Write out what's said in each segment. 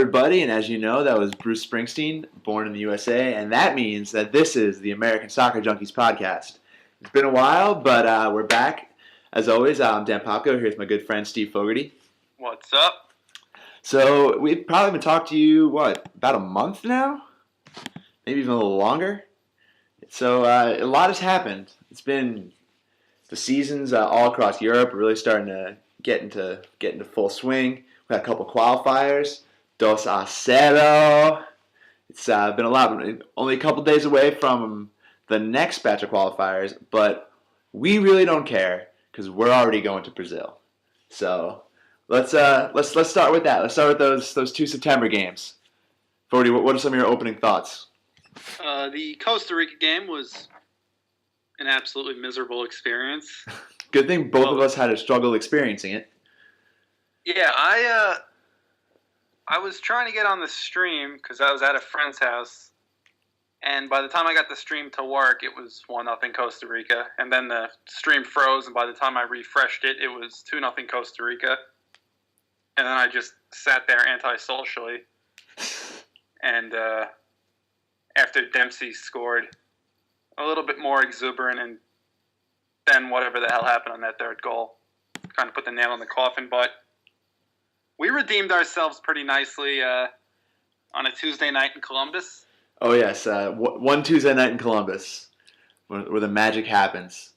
everybody, and as you know, that was Bruce Springsteen, born in the USA, and that means that this is the American Soccer Junkies podcast. It's been a while, but we're back. As always, I'm Dan Popko. Here's my good friend Steve Fogarty. What's up? So we've probably been talking to you, about a month now? Maybe even a little longer. So a lot has happened. It's been the seasons all across Europe are really starting to get into full swing. We had a couple qualifiers. Dos a Cero. It's been a lot. Only a couple days away from the next batch of qualifiers, but we really don't care because we're already going to Brazil. So let's start with that. Let's start with those 2 September games. Forty, what are some of your opening thoughts? The Costa Rica game was an absolutely miserable experience. Good thing both of us had a struggle experiencing it. Yeah, I was trying to get on the stream because I was at a friend's house, and by the time I got the stream to work, it was 1-0 Costa Rica, and then the stream froze, and by the time I refreshed it, it was 2-0 Costa Rica, and then I just sat there antisocially, and after Dempsey scored, a little bit more exuberant, and then whatever the hell happened on that third goal kind of put the nail in the coffin, but we redeemed ourselves pretty nicely on a Tuesday night in Columbus. Oh, yes. One Tuesday night in Columbus where the magic happens.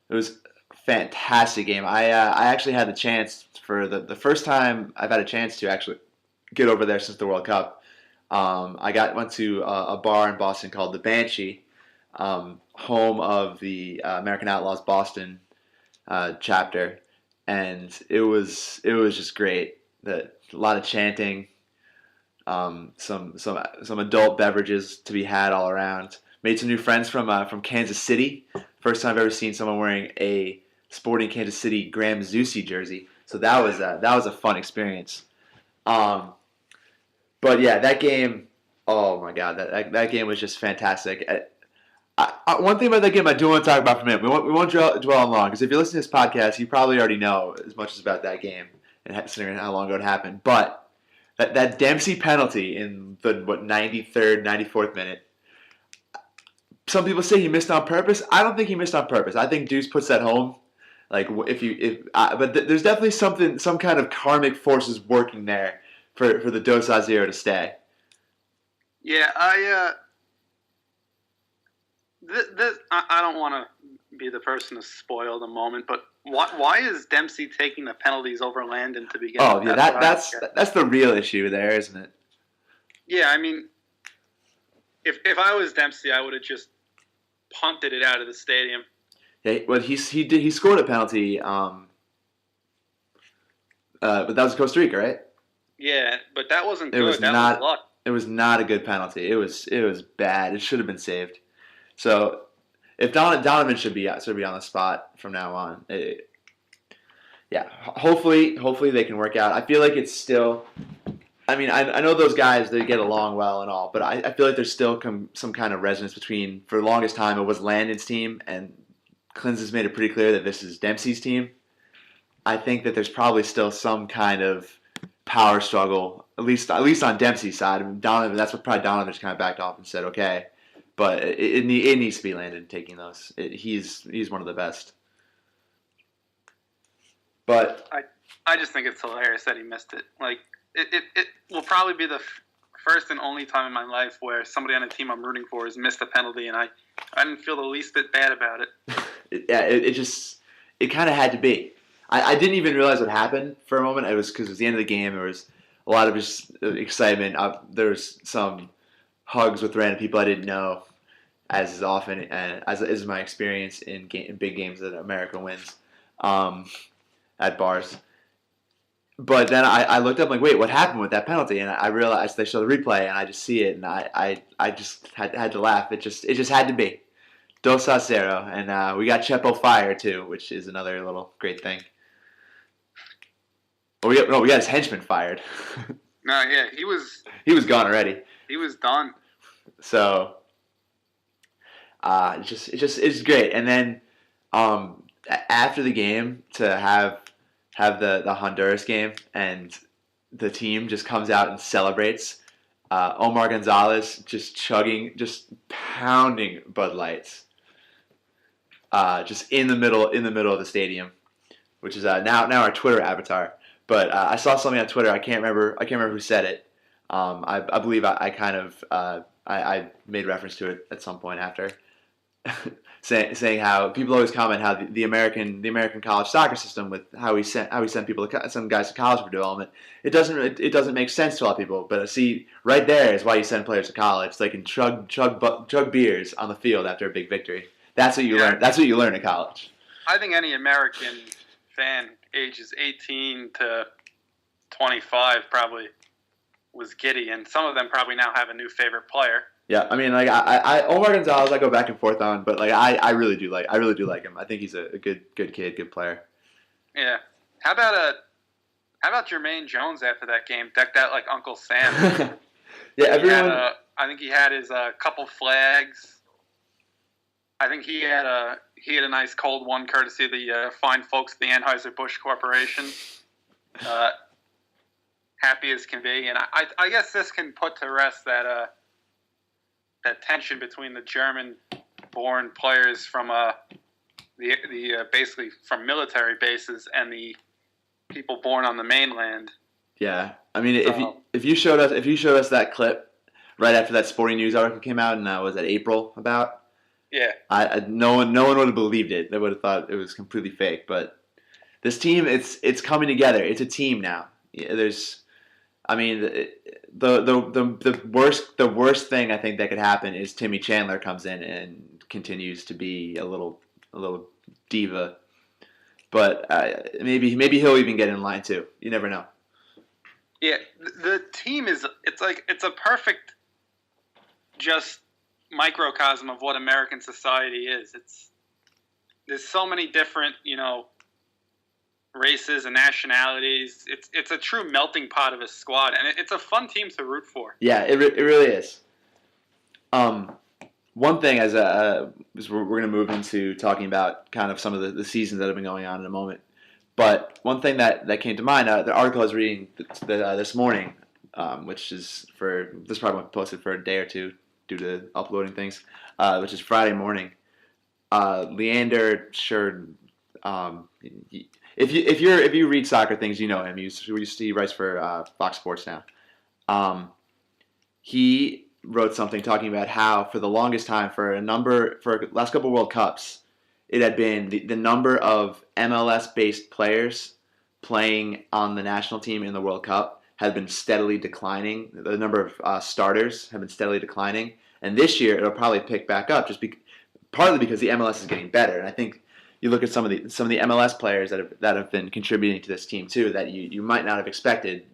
It was a fantastic game. I actually had the chance for the first time I've had a chance to actually get over there since the World Cup. I went to a bar in Boston called the Banshee, home of the American Outlaws Boston chapter, and it was just great. A lot of chanting, some adult beverages to be had all around. Made some new friends from Kansas City. First time I've ever seen someone wearing a Sporting Kansas City Graham Zusi jersey. So that was a fun experience. But yeah, that game. Oh my God, that game was just fantastic. One thing about that game I do want to talk about for a minute. We won't dwell on long because if you're listening to this podcast, you probably already know as much as about that game and considering how long ago it happened. But that Dempsey penalty in the 93rd, 94th minute. Some people say he missed on purpose. I don't think he missed on purpose. I think Deuce puts that home. Like but there's definitely some kind of karmic forces working there for the Dos a Zero to stay. Yeah, I don't want to be the person to spoil the moment, but why is Dempsey taking the penalties over Landon to begin with? Oh, yeah, that's the real issue there, isn't it? Yeah, I mean, if I was Dempsey, I would have just punted it out of the stadium. Yeah, well, he scored a penalty, but that was Costa Rica, right? Yeah, but that wasn't good. Was luck. It was not a good penalty. It was bad. It should have been saved. So if Donovan should be on the spot from now on. Hopefully they can work out. I feel like it's still. I mean, I know those guys, they get along well and all, but I feel like there's still some kind of resonance between. For the longest time, it was Landon's team, and Klins has made it pretty clear that this is Dempsey's team. I think that there's probably still some kind of power struggle, at least on Dempsey's side. I mean, Donovan, that's what probably Donovan just kind of backed off and said, okay. But it needs to be Landon taking those. He's one of the best. But I just think it's hilarious that he missed it. Like it will probably be the first and only time in my life where somebody on a team I'm rooting for has missed a penalty, and I didn't feel the least bit bad about it. It kind of had to be. I didn't even realize what happened for a moment. It was because it was the end of the game. There was a lot of just excitement. There was some hugs with random people I didn't know, as is often, and as is my experience in big games that America wins at bars. But then I looked up like, wait, what happened with that penalty? And I realized they show the replay, and I just see it, and I just had to laugh. It just had to be Dos a Cero, and we got Chepo fired too, which is another little great thing. We got his henchman fired. No, yeah, he was gone already. He was done. So, it's great. And then, after the game to have the Honduras game and the team just comes out and celebrates. Omar Gonzalez just pounding Bud Lights, just in the middle of the stadium, which is now our Twitter avatar. But I saw something on Twitter. I can't remember who said it. I believe I kind of I made reference to it at some point after, saying how people always comment how the American college soccer system, with how we send people send guys to college for development, it doesn't make sense to a lot of people. But see, right there is why you send players to college, so they can chug beers on the field after a big victory. That's what you learn. That's what you learn in college. I think any American fan ages 18 to 25 probably was giddy, and some of them probably now have a new favorite player. Yeah, I mean, like I Omar Gonzalez, I go back and forth on, but like I really do like him. I think he's a good kid, good player. Yeah. How about Jermaine Jones after that game? Decked out like Uncle Sam. Yeah, everyone. I think he had his couple flags. I think he had a nice cold one, courtesy of the fine folks at the Anheuser-Busch Corporation. Happy as can be, and I guess this can put to rest that tension between the German-born players from the basically from military bases and the people born on the mainland. Yeah, I mean, if you showed us that clip right after that Sporting News article came out, and was that April about? Yeah. No one would have believed it. They would have thought it was completely fake. But this team, it's coming together. It's a team now. I mean, the worst thing I think that could happen is Timmy Chandler comes in and continues to be a little diva. But maybe he'll even get in line too. You never know. Yeah, the team it's a perfect just microcosm of what American society is. There's so many different, races and nationalities. It's a true melting pot of a squad, and it's a fun team to root for. Yeah, it really is. One thing as we're going to move into talking about kind of some of the seasons that have been going on in a moment. But one thing that came to mind, the article I was reading this morning, which is this probably won't be posted for a day or two due to uploading things, which is Friday morning. Leander Sher, if you read soccer things, you know him. He writes for Fox Sports now. He wrote something talking about how for the longest time, for last couple of World Cups, it had been the number of MLS-based players playing on the national team in the World Cup had been steadily declining. The number of starters have been steadily declining, and this year it'll probably pick back up, partly because the MLS is getting better. And I think you look at some of the MLS players that have been contributing to this team too that you might not have expected.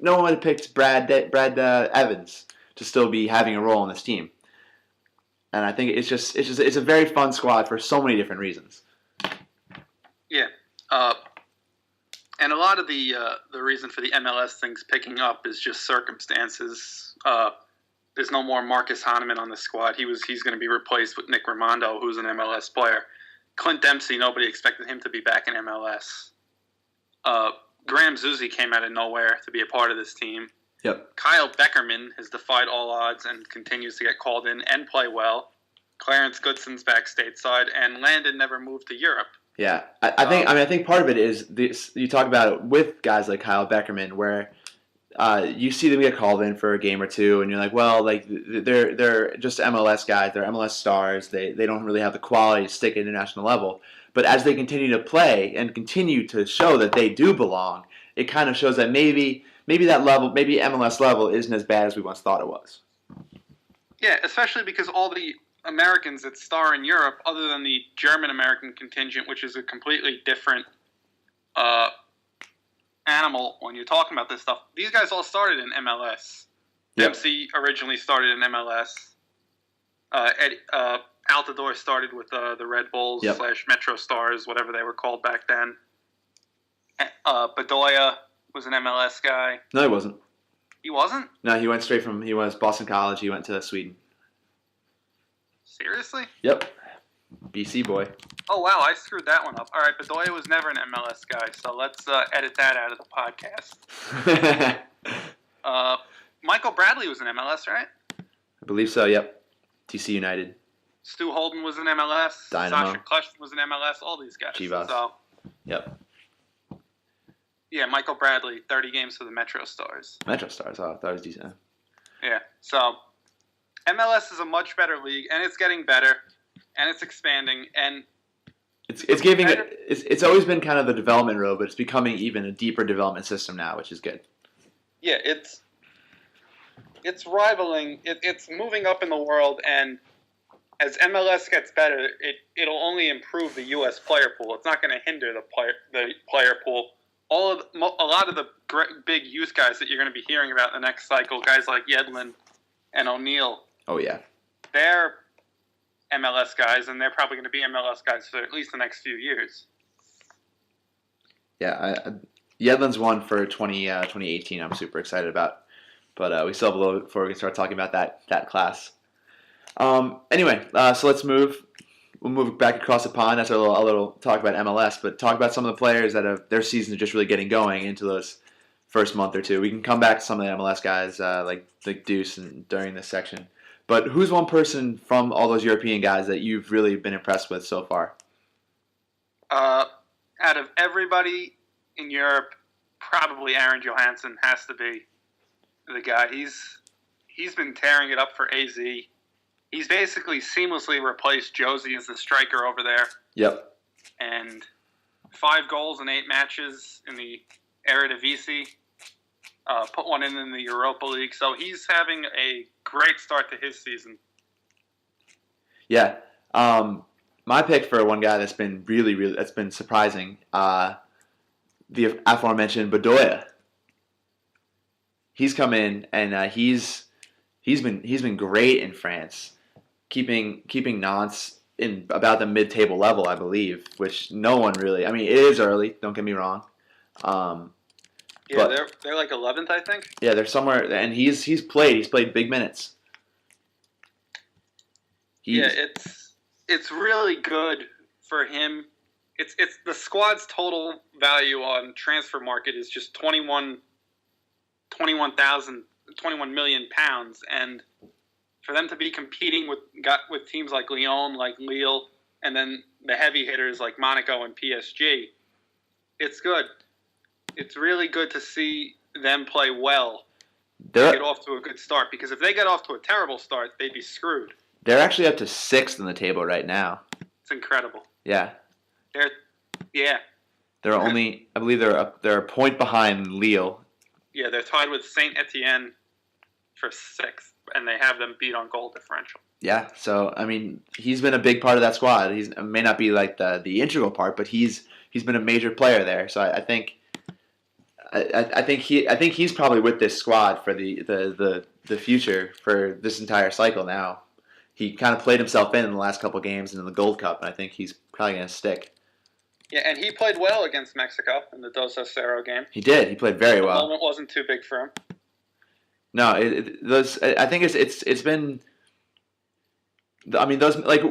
No one would have picked Brad Evans to still be having a role in this team. And I think it's a very fun squad for so many different reasons. Yeah, and a lot of the reason for the MLS things picking up is just circumstances. There's no more Marcus Hahnemann on the squad. He's going to be replaced with Nick Raimondo, who's an MLS player. Clint Dempsey, nobody expected him to be back in MLS. Graham Zusi came out of nowhere to be a part of this team. Yep. Kyle Beckerman has defied all odds and continues to get called in and play well. Clarence Goodson's back stateside, and Landon never moved to Europe. Yeah, I think part of it is this. You talk about it with guys like Kyle Beckerman, where you see them get called in for a game or two, and you're like, well, like they're just MLS guys, they're MLS stars. They don't really have the quality to stick at international level. But as they continue to play and continue to show that they do belong, it kind of shows that maybe that level, maybe MLS level, isn't as bad as we once thought it was. Yeah, especially because all the Americans that star in Europe, other than the German-American contingent, which is a completely different animal when you're talking about this stuff, these guys all started in MLS. Yep. Dempsey originally started in MLS. Altidore started with the Red Bulls / Metro Stars, whatever they were called back then. Bedoya was an MLS guy. No, he wasn't. He wasn't? No, he was Boston College. He went to Sweden. Seriously? Yep. BC boy. Oh, wow, I screwed that one up. All right, Bedoya was never an MLS guy, so let's edit that out of the podcast. Michael Bradley was an MLS, right? I believe so, yep. TC United. Stu Holden was an MLS. Dynamo. Sasha Klesch was an MLS. All these guys. Chivas. So, yep. Yeah, Michael Bradley, 30 games for the Metro Stars. Metro Stars, oh, that was decent. Yeah, so MLS is a much better league, and it's getting better, and it's expanding, and it's giving it's always been kind of the development road, but it's becoming even a deeper development system now, which is good. Yeah, it's rivaling. It's moving up in the world, and as MLS gets better, it'll only improve the U.S. player pool. It's not going to hinder the player pool. A lot of the big youth guys that you're going to be hearing about in the next cycle, guys like Yedlin and O'Neal. Oh yeah, they're MLS guys, and they're probably going to be MLS guys for at least the next few years. Yeah, Yedlin's one for 2018. I'm super excited about, but we still have a little bit before we can start talking about that class. Anyway, so let's move. We'll move back across the pond. That's a little talk about MLS, but talk about some of the players that have their seasons just really getting going into those first month or two. We can come back to some of the MLS guys like Deuce and during this section. But who's one person from all those European guys that you've really been impressed with so far? Out of everybody in Europe, probably Aaron Johansson has to be the guy. He's been tearing it up for AZ. He's basically seamlessly replaced Josie as the striker over there. Yep. And 5 goals in 8 matches in the Eredivisie. Put one in the Europa League. So he's having a great start to his season. Yeah. My pick for one guy that's been that's been surprising, the aforementioned Bedoya. He's come in and he's been great in France, keeping Nantes in about the mid-table level, I believe, which no one really. I mean, it is early. Don't get me wrong. Yeah, they're like 11th, I think. Yeah, they're somewhere, and he's played big minutes. It's really good for him. It's the squad's total value on transfer market is just 21 million pounds, and for them to be competing with teams like Lyon, like Lille, and then the heavy hitters like Monaco and PSG, it's good. It's really good to see them play well. Get off to a good start, because if they get off to a terrible start, they'd be screwed. They're actually up to 6th in the table right now. It's incredible. Yeah. They're only, I believe they're a point behind Lille. Yeah, they're tied with Saint Etienne for 6th, and they have them beat on goal differential. Yeah, so I mean, he's been a big part of that squad. He may not be like the integral part, but he's been a major player there. So I think he's probably with this squad for the future for this entire cycle now. He kind of played himself in the last couple of games and in the Gold Cup, and I think he's probably going to stick. Yeah, and he played well against Mexico in the Cero game. He did. He played very well. The moment wasn't too big for him. No, I think it's been. I mean, those, like,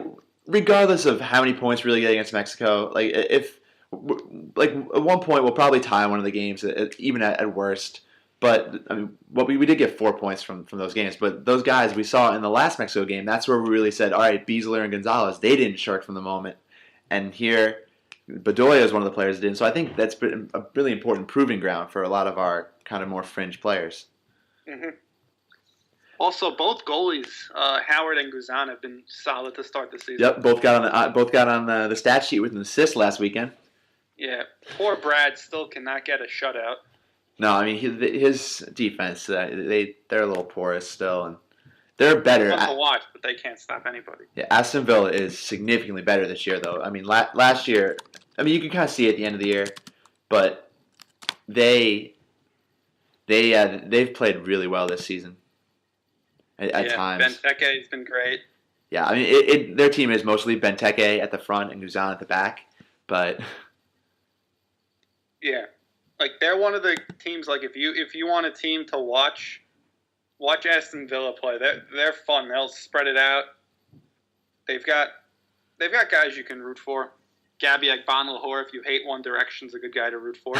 regardless of how many points we really get against Mexico, like if like at one point we'll probably tie one of the games, even at worst. But I mean, we did get 4 points from those games. But those guys we saw in the last Mexico game, that's where we really said, all right, Beasler and Gonzalez, they didn't shirk from the moment, and here Bedoya is one of the players that didn't. So I think that's been a really important proving ground for a lot of our kind of more fringe players. Mm-hmm. Also, both goalies, Howard and Guzan, have been solid to start the season. Yep, both got on the stat sheet with an assist last weekend. Yeah, poor Brad still cannot get a shutout. No, I mean his defense, they're a little porous still, and they're better. Fun to watch, but they can't stop anybody. Yeah, Aston Villa is significantly better this year, though. I mean, last year, I mean, you can kind of see it at the end of the year, but they've played really well this season. At times, Benteke has been great. Yeah, I mean, their team is mostly Benteke at the front and Guzan at the back, but yeah, like they're one of the teams. Like if you want a team to watch Aston Villa play. They're fun. They'll spread it out. They've got they've got guys you can root for. Gabby Agbonlahor, if you hate One Direction's a good guy to root for.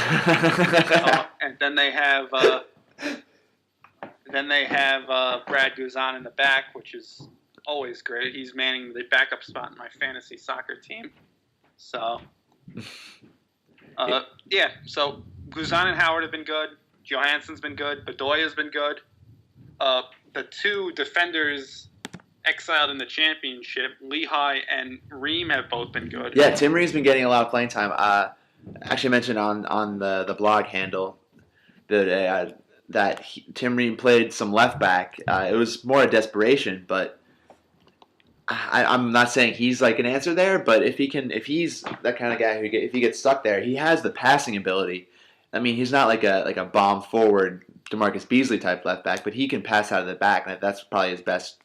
And then they have Brad Guzan in the back, which is always great. He's manning the backup spot in my fantasy soccer team. So, yeah. So Guzan and Howard have been good. Johansson's been good. Bedoya's been good. The two defenders exiled in the championship, Lehigh and Ream, have both been good. Yeah, Tim Ream's been getting a lot of playing time. Actually mentioned on the blog handle that Tim Ream played some left back. It was more a desperation, but I'm not saying he's like an answer there. But if he's that kind of guy if he gets stuck there, he has the passing ability. I mean, he's not like a bomb forward DeMarcus Beasley type left back, but he can pass out of the back, and that's probably his best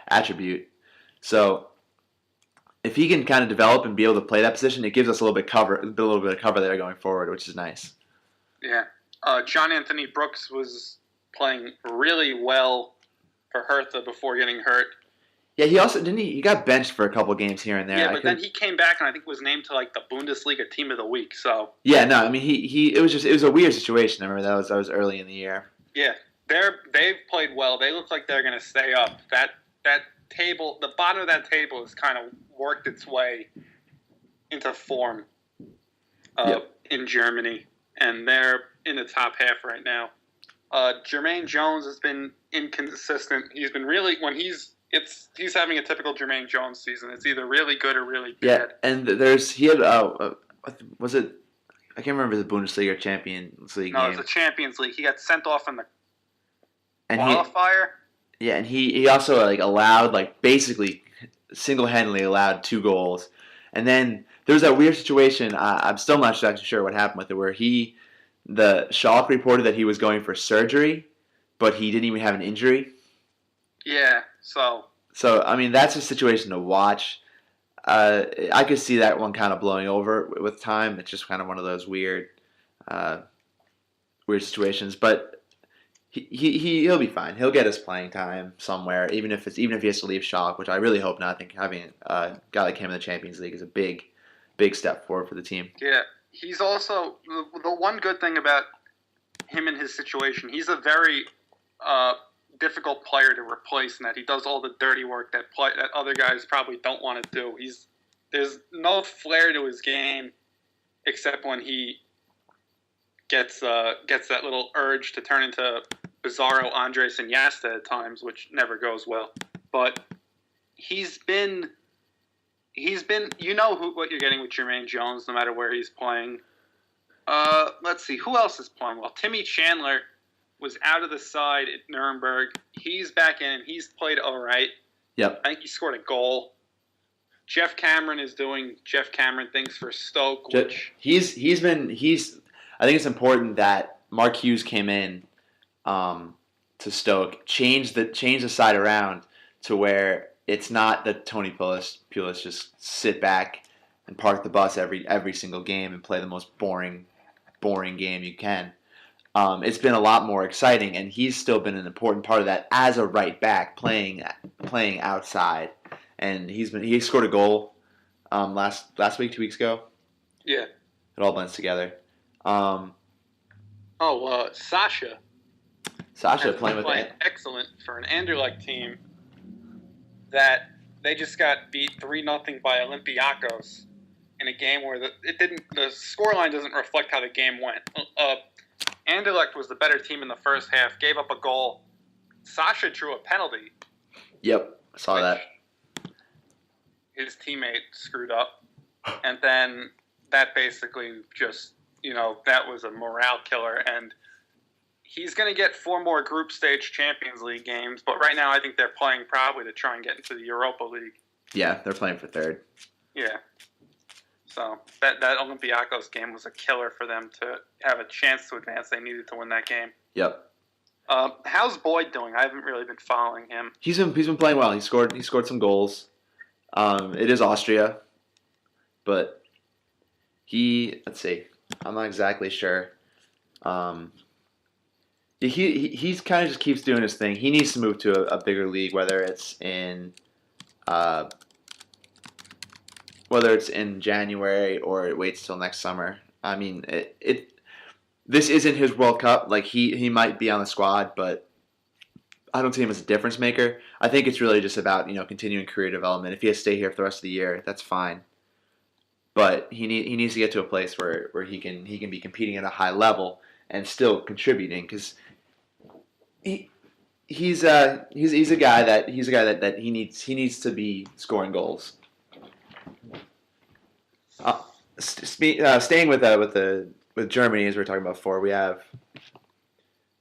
attribute. So if he can kind of develop and be able to play that position, it gives us a little bit of cover there going forward, which is nice. Yeah. John Anthony Brooks was playing really well for Hertha before getting hurt. Yeah, he also he got benched for a couple games here and there. Yeah, but then he came back and I think was named to like the Bundesliga Team of the Week. So yeah, no, I mean it was a weird situation. I remember that was early in the year. Yeah, they've played well. They look like they're going to stay up. That table, the bottom of that table has kind of worked its way into form in Germany, and they're in the top half right now. Jermaine Jones has been inconsistent. He's been really he's having a typical Jermaine Jones season. It's either really good or really bad. Yeah, and he had was it? I can't remember the Bundesliga or Champions League game. No, it was the Champions League. He got sent off in the qualifier. And he also allowed basically single-handedly allowed 2 goals. And then there was that weird situation. I'm still not actually sure what happened with it, where the Schalke reported that he was going for surgery, but he didn't even have an injury. Yeah. So I mean, that's a situation to watch. I could see that one kind of blowing over with time. It's just kind of one of those weird situations, but. He'll be fine. He'll get his playing time somewhere, even if he has to leave Schalke, which I really hope not. I think having a guy like him in the Champions League is a big step forward for the team. Yeah, he's also the one good thing about him and his situation. He's a very difficult player to replace, in that he does all the dirty work that other guys probably don't want to do. There's no flair to his game, except when he gets that little urge to turn into Bizarro Andres Iniesta at times, which never goes well. But he's been what you're getting with Jermaine Jones, no matter where he's playing. Let's see, who else is playing well? Timmy Chandler was out of the side at Nuremberg. He's back in. He's played all right. Yep. I think he scored a goal. Jeff Cameron is doing Jeff Cameron things for Stoke. I think it's important that Mark Hughes came in to Stoke, changed the side around to where it's not that Tony Pulis just sit back and park the bus every single game and play the most boring game you can. It's been a lot more exciting, and he's still been an important part of that as a right back playing outside. And he scored a goal last week, 2 weeks ago. Yeah, it all blends together. Sasha. Sasha playing excellent for an Anderlecht team that they just got beat 3-0 by Olympiacos in a game where the scoreline doesn't reflect how the game went. Anderlecht was the better team in the first half, gave up a goal. Sasha drew a penalty. Yep, I saw that. His teammate screwed up, and then that basically just, that was a morale killer, and he's going to get 4 more group stage Champions League games, but right now I think they're playing probably to try and get into the Europa League. Yeah, they're playing for 3rd. Yeah. So that Olympiacos game was a killer for them to have a chance to advance. They needed to win that game. Yep. How's Boyd doing? I haven't really been following him. He's been playing well. He scored some goals. It is Austria, but let's see. I'm not exactly sure. He's kind of just keeps doing his thing. He needs to move to a bigger league, whether it's in whether it's in January or it waits till next summer. I mean, this isn't his World Cup. Like he might be on the squad, but I don't see him as a difference maker. I think it's really just about continuing career development. If he has to stay here for the rest of the year, that's fine. But he needs to get to a place where he can be competing at a high level and still contributing because he's a guy that he needs to be scoring goals. Staying with Germany as we were talking about before, we have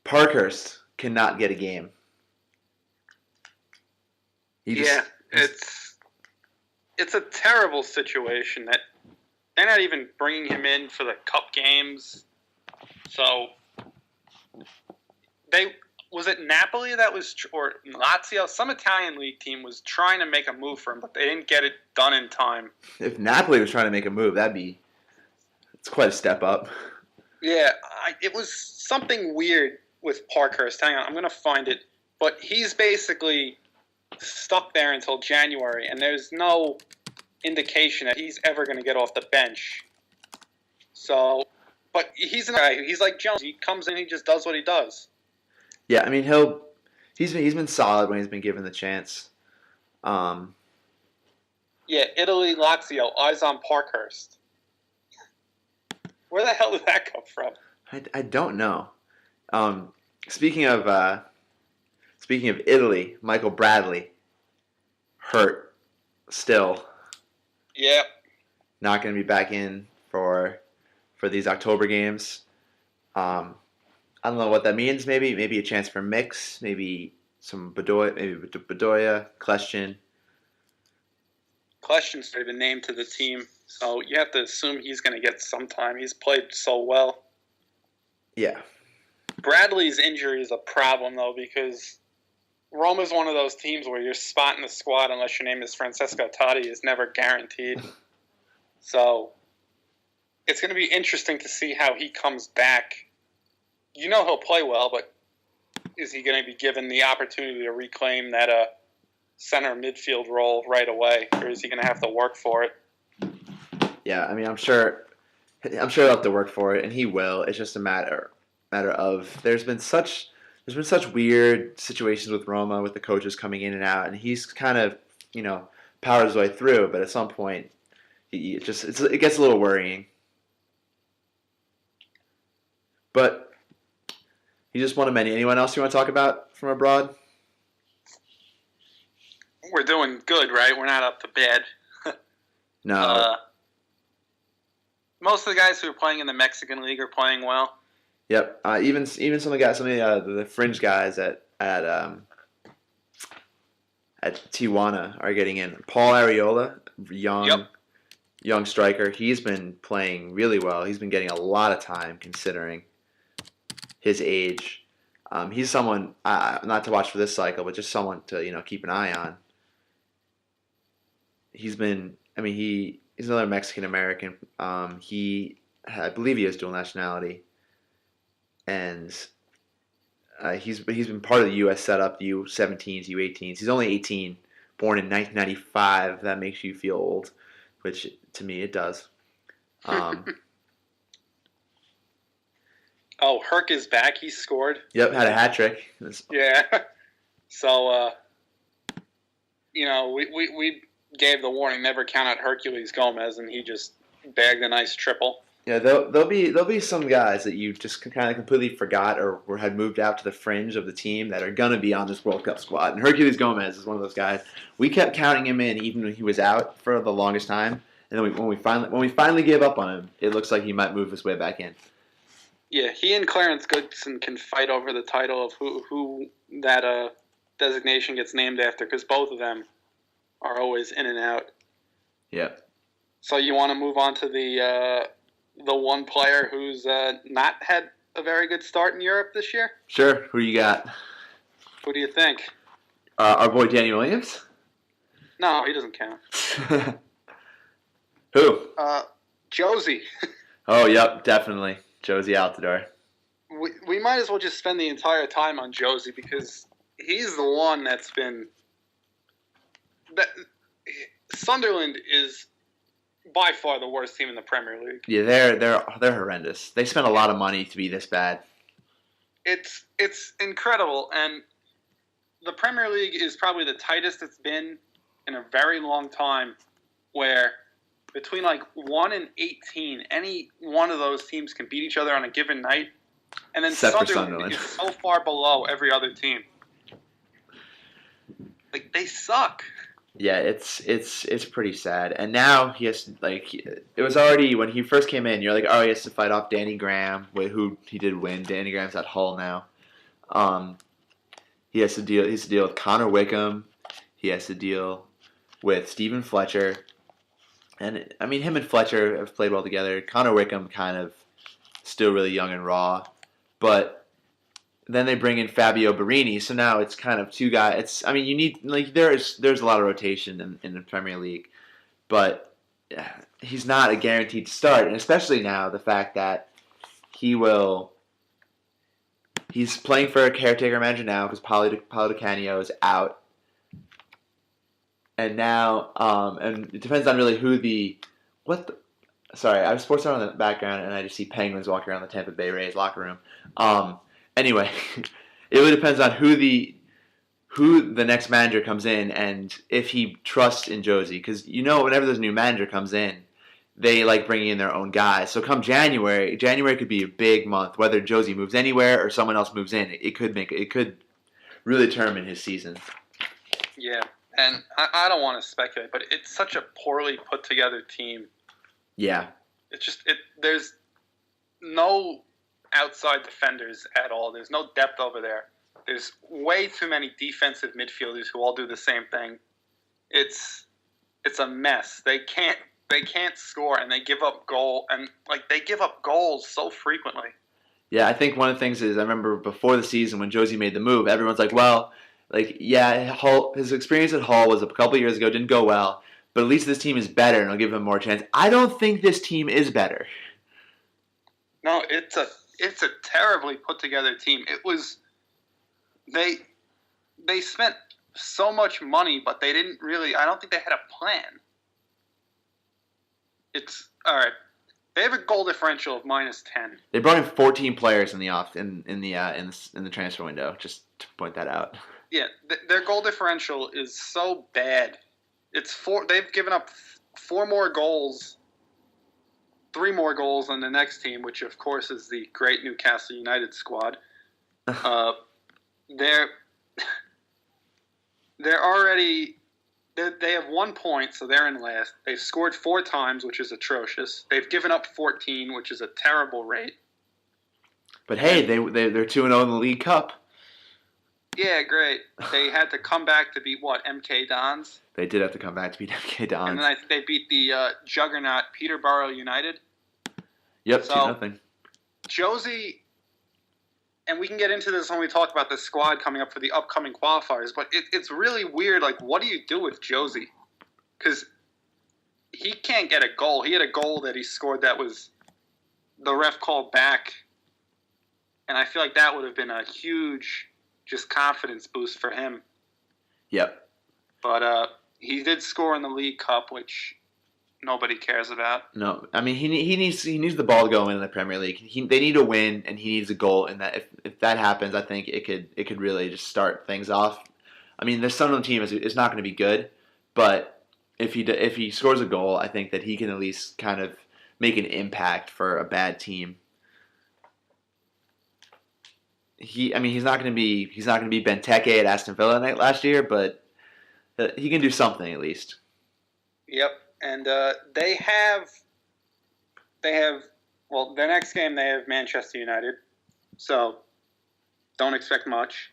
Parkhurst cannot get a game. It's a terrible situation that they're not even bringing him in for the cup games. So was it Napoli or Lazio? Some Italian league team was trying to make a move for him, but they didn't get it done in time. If Napoli was trying to make a move, it's quite a step up. Yeah, it was something weird with Parkhurst. Hang on, I'm going to find it. But he's basically stuck there until January, and there's no indication that he's ever going to get off the bench. So, but he's a guy. He's like Jones. He comes in, he just does what he does. Yeah, I mean he's been solid when he's been given the chance. Yeah, Italy, Lazio, eyes on Parkhurst. Where the hell did that come from? I don't know. Speaking of Italy, Michael Bradley hurt still. Yep. Not going to be back in for these October games. I don't know what that means. Maybe a chance for Mix. Maybe some Bedoya, Kleshchin. Kleshchin's been named to the team, so you have to assume he's going to get some time. He's played so well. Yeah. Bradley's injury is a problem, though, because Roma's one of those teams where your spot in the squad, unless your name is Francesco Totti, is never guaranteed. So it's going to be interesting to see how he comes back. He'll play well, but is he going to be given the opportunity to reclaim that center midfield role right away, or is he going to have to work for it? Yeah, I mean, I'm sure he'll have to work for it, and he will. It's just a matter of there's been such weird situations with Roma with the coaches coming in and out, and he's kind of powered his way through, but at some point it gets a little worrying. But he just won a many. Anyone else you want to talk about from abroad? We're doing good, right? We're not up to bad. No. Most of the guys who are playing in the Mexican League are playing well. Yep. Even some of the guys, the fringe guys at Tijuana are getting in. Paul Arriola, young striker. He's been playing really well. He's been getting a lot of time considering his age. He's someone not to watch for this cycle, but just someone to keep an eye on. He's another Mexican American. I believe he has dual nationality, and he's been part of the U.S. setup, the U17s, U18s. He's only 18, born in 1995. That makes you feel old, which to me it does. Oh, Herc is back. He scored. Yep, had a hat trick. Yeah. So, we gave the warning, never count out Hercules Gomez, and he just bagged a nice triple. Yeah, there'll be some guys that you just kind of completely forgot or had moved out to the fringe of the team that are gonna be on this World Cup squad. And Hercules Gomez is one of those guys. We kept counting him in even when he was out for the longest time, and then when we finally gave up on him, it looks like he might move his way back in. Yeah, he and Clarence Goodson can fight over the title of who that designation gets named after, because both of them are always in and out. Yeah. So you want to move on to the one player who's not had a very good start in Europe this year? Sure. Who you got? Who do you think? Our boy Danny Williams? No, he doesn't count. Who? Josie. Oh, yep, definitely. Josie Altidore. We might as well just spend the entire time on Josie because he's the one that's been... Sunderland is by far the worst team in the Premier League. Yeah, they're horrendous. They spent a lot of money to be this bad. It's incredible, and the Premier League is probably the tightest it's been in a very long time, where between like 1 and 18, any one of those teams can beat each other on a given night, and then Sunderland is so far below every other team. Like, they suck. Yeah, it's pretty sad. And now he has it was already when he first came in. You're like, oh, he has to fight off Danny Graham, who he did win. Danny Graham's at Hull now. He has to deal with Connor Wickham. He has to deal with Stephen Fletcher. And I mean, him and Fletcher have played well together. Connor Wickham kind of still really young and raw, but then they bring in Fabio Barini, so now it's kind of two guys. You need there's a lot of rotation in the Premier League, but he's not a guaranteed start, and especially now the fact that he's playing for a caretaker manager now because Paulo Di Canio is out, and now and it depends on really Sorry, I have sports on in the background, and I just see penguins walking around the Tampa Bay Rays locker room. Anyway, it really depends on who the next manager comes in and if he trusts in Josie. Because whenever there's a new manager comes in, they like bringing in their own guys. So come January could be a big month. Whether Josie moves anywhere or someone else moves in, it could really determine his season. Yeah, and I don't want to speculate, but it's such a poorly put together team. Yeah, there's no outside defenders at all. There's no depth over there. There's way too many defensive midfielders who all do the same thing. It's a mess. They can't score, and they give up goals so frequently. Yeah, I think one of the things is I remember before the season when Josie made the move, everyone's like, well, Hull, his experience at Hull was a couple of years ago, didn't go well, but at least this team is better and I'll give him more chance. I don't think this team is better. No, it's a terribly put together team. It was they spent so much money, but they didn't really. I don't think they had a plan. It's all right. They have a goal differential of -10. They brought in 14 players in the transfer window. Just to point that out. Yeah, their goal differential is so bad. It's 4. They've given up 4 more goals. 3 more goals than the next team, which of course is the great Newcastle United squad. They're already they have 1 point, so they're in last. They've scored 4 times, which is atrocious. They've given up 14, which is a terrible rate. But hey, they're 2-0 in the League Cup. Yeah, great. They had to come back to beat MK Dons. They did have to come back to beat MK Dons. And then they beat the juggernaut Peterborough United. Yep, so, 2-0. Josie, and we can get into this when we talk about the squad coming up for the upcoming qualifiers, but it's really weird. Like, what do you do with Josie? Because he can't get a goal. He had a goal that he scored that was the ref called back, and I feel like that would have been a huge just confidence boost for him. Yep. But he did score in the League Cup, which nobody cares about. No, I mean he needs the ball to go in the Premier League. They need to win, and he needs a goal. And that if that happens, I think it could really just start things off. I mean, the Sunderland team is not going to be good, but if he scores a goal, I think that he can at least kind of make an impact for a bad team. He's not going to be Benteke at Aston Villa last year, but he can do something at least. Yep, and they have their next game they have Manchester United, so don't expect much.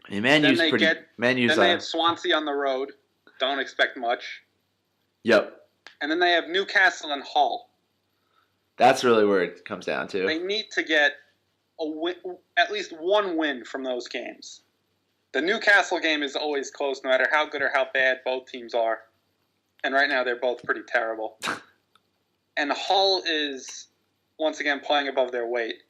And Then they have Swansea on the road, don't expect much. Yep. And then they have Newcastle and Hull. That's really where it comes down to. They need to get at least 1 win from those games. The Newcastle game is always close no matter how good or how bad both teams are. And right now they're both pretty terrible. And Hull is, once again, playing above their weight.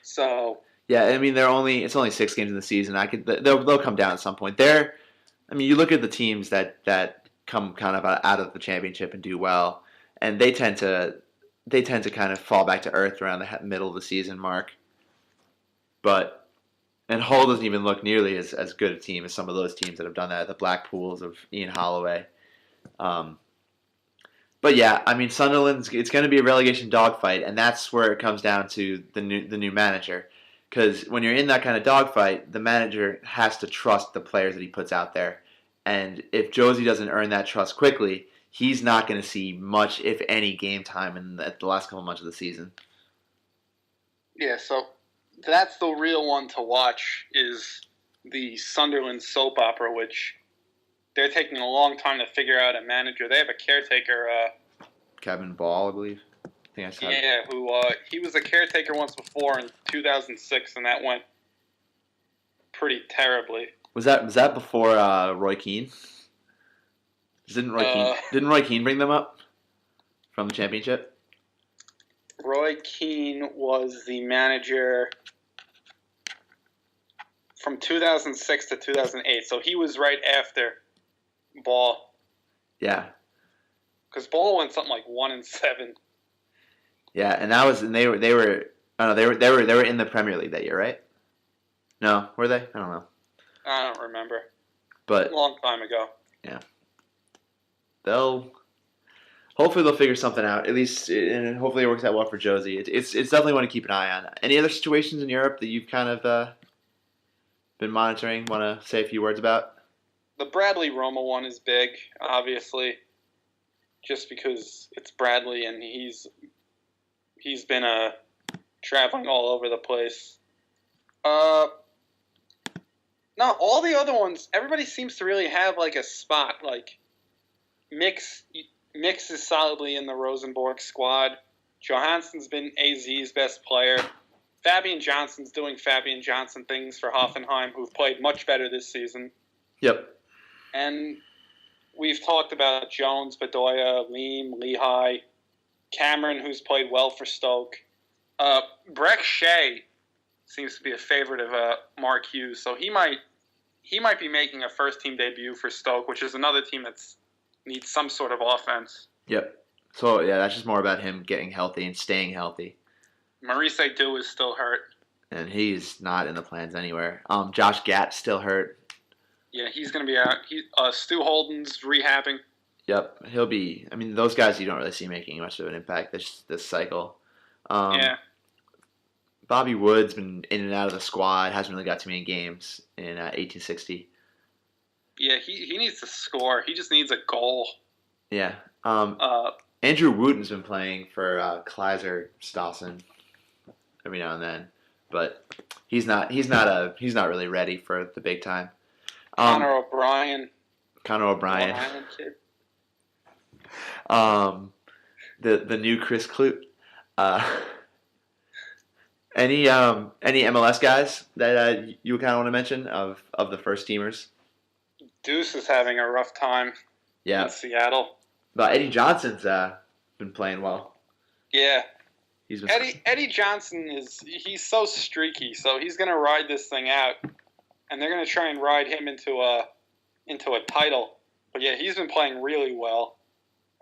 So... Yeah, I mean, it's only 6 games in the season. They'll come down at some point. You look at the teams that come kind of out of the championship and do well, and they tend to kind of fall back to earth around the middle of the season mark. But and Hull doesn't even look nearly as good a team as some of those teams that have done that. The Blackpools of Ian Holloway. But yeah, I mean Sunderland's it's going to be a relegation dogfight, and that's where it comes down to the new manager. Because when you're in that kind of dogfight, the manager has to trust the players that he puts out there. And if Josie doesn't earn that trust quickly, he's not going to see much, if any, game time in the last couple months of the season. Yeah, so that's the real one to watch is the Sunderland soap opera, which they're taking a long time to figure out a manager. They have a caretaker. Kevin Ball, I believe. Yeah, he was a caretaker once before in 2006, and that went pretty terribly. Was that before Roy Keane? Didn't Roy Keane bring them up from the championship? Roy Keane was the manager from 2006 to 2008, so he was right after Ball. Yeah. Because Ball went something like 1-7. Yeah, and they were in the Premier League that year, right? No, were they? I don't know. I don't remember. But a long time ago. Yeah. Hopefully they'll figure something out. At least, and hopefully it works out well for Josie. It's definitely one to keep an eye on. Any other situations in Europe that you've kind of been monitoring? Want to say a few words about? The Bradley Roma one is big, obviously, just because it's Bradley and he's been traveling all over the place. No, all the other ones, everybody seems to really have like a spot. Like Mix is solidly in the Rosenborg squad. Johansson's been AZ's best player. Fabian Johnson's doing Fabian Johnson things for Hoffenheim, who've played much better this season. Yep. And we've talked about Jones, Bedoya, Leem, Lehigh, Cameron, who's played well for Stoke. Breck Shea seems to be a favorite of Mark Hughes, so he might be making a first-team debut for Stoke, which is another team that needs some sort of offense. Yep. So, yeah, that's just more about him getting healthy and staying healthy. Maurice Du is still hurt. And he's not in the plans anywhere. Josh Gatt's still hurt. Yeah, he's going to be out. Stu Holden's rehabbing. Yep. He'll be... I mean, those guys you don't really see making much of an impact this cycle. Yeah. Bobby Wood's been in and out of the squad. Hasn't really got too many games in 1860. Yeah, he needs to score. He just needs a goal. Yeah. Andrew Wooten's been playing for Kleiser Stassen every now and then, but he's not really ready for the big time. Connor O'Brien. Kid. The new Chris Clute. Any MLS guys that you kind of want to mention of the first teamers? Deuce is having a rough time. Yeah. In Seattle. But Eddie Johnson's been playing well. Yeah. Eddie Johnson he's so streaky, so he's going to ride this thing out, and they're going to try and ride him into a title. But yeah, he's been playing really well,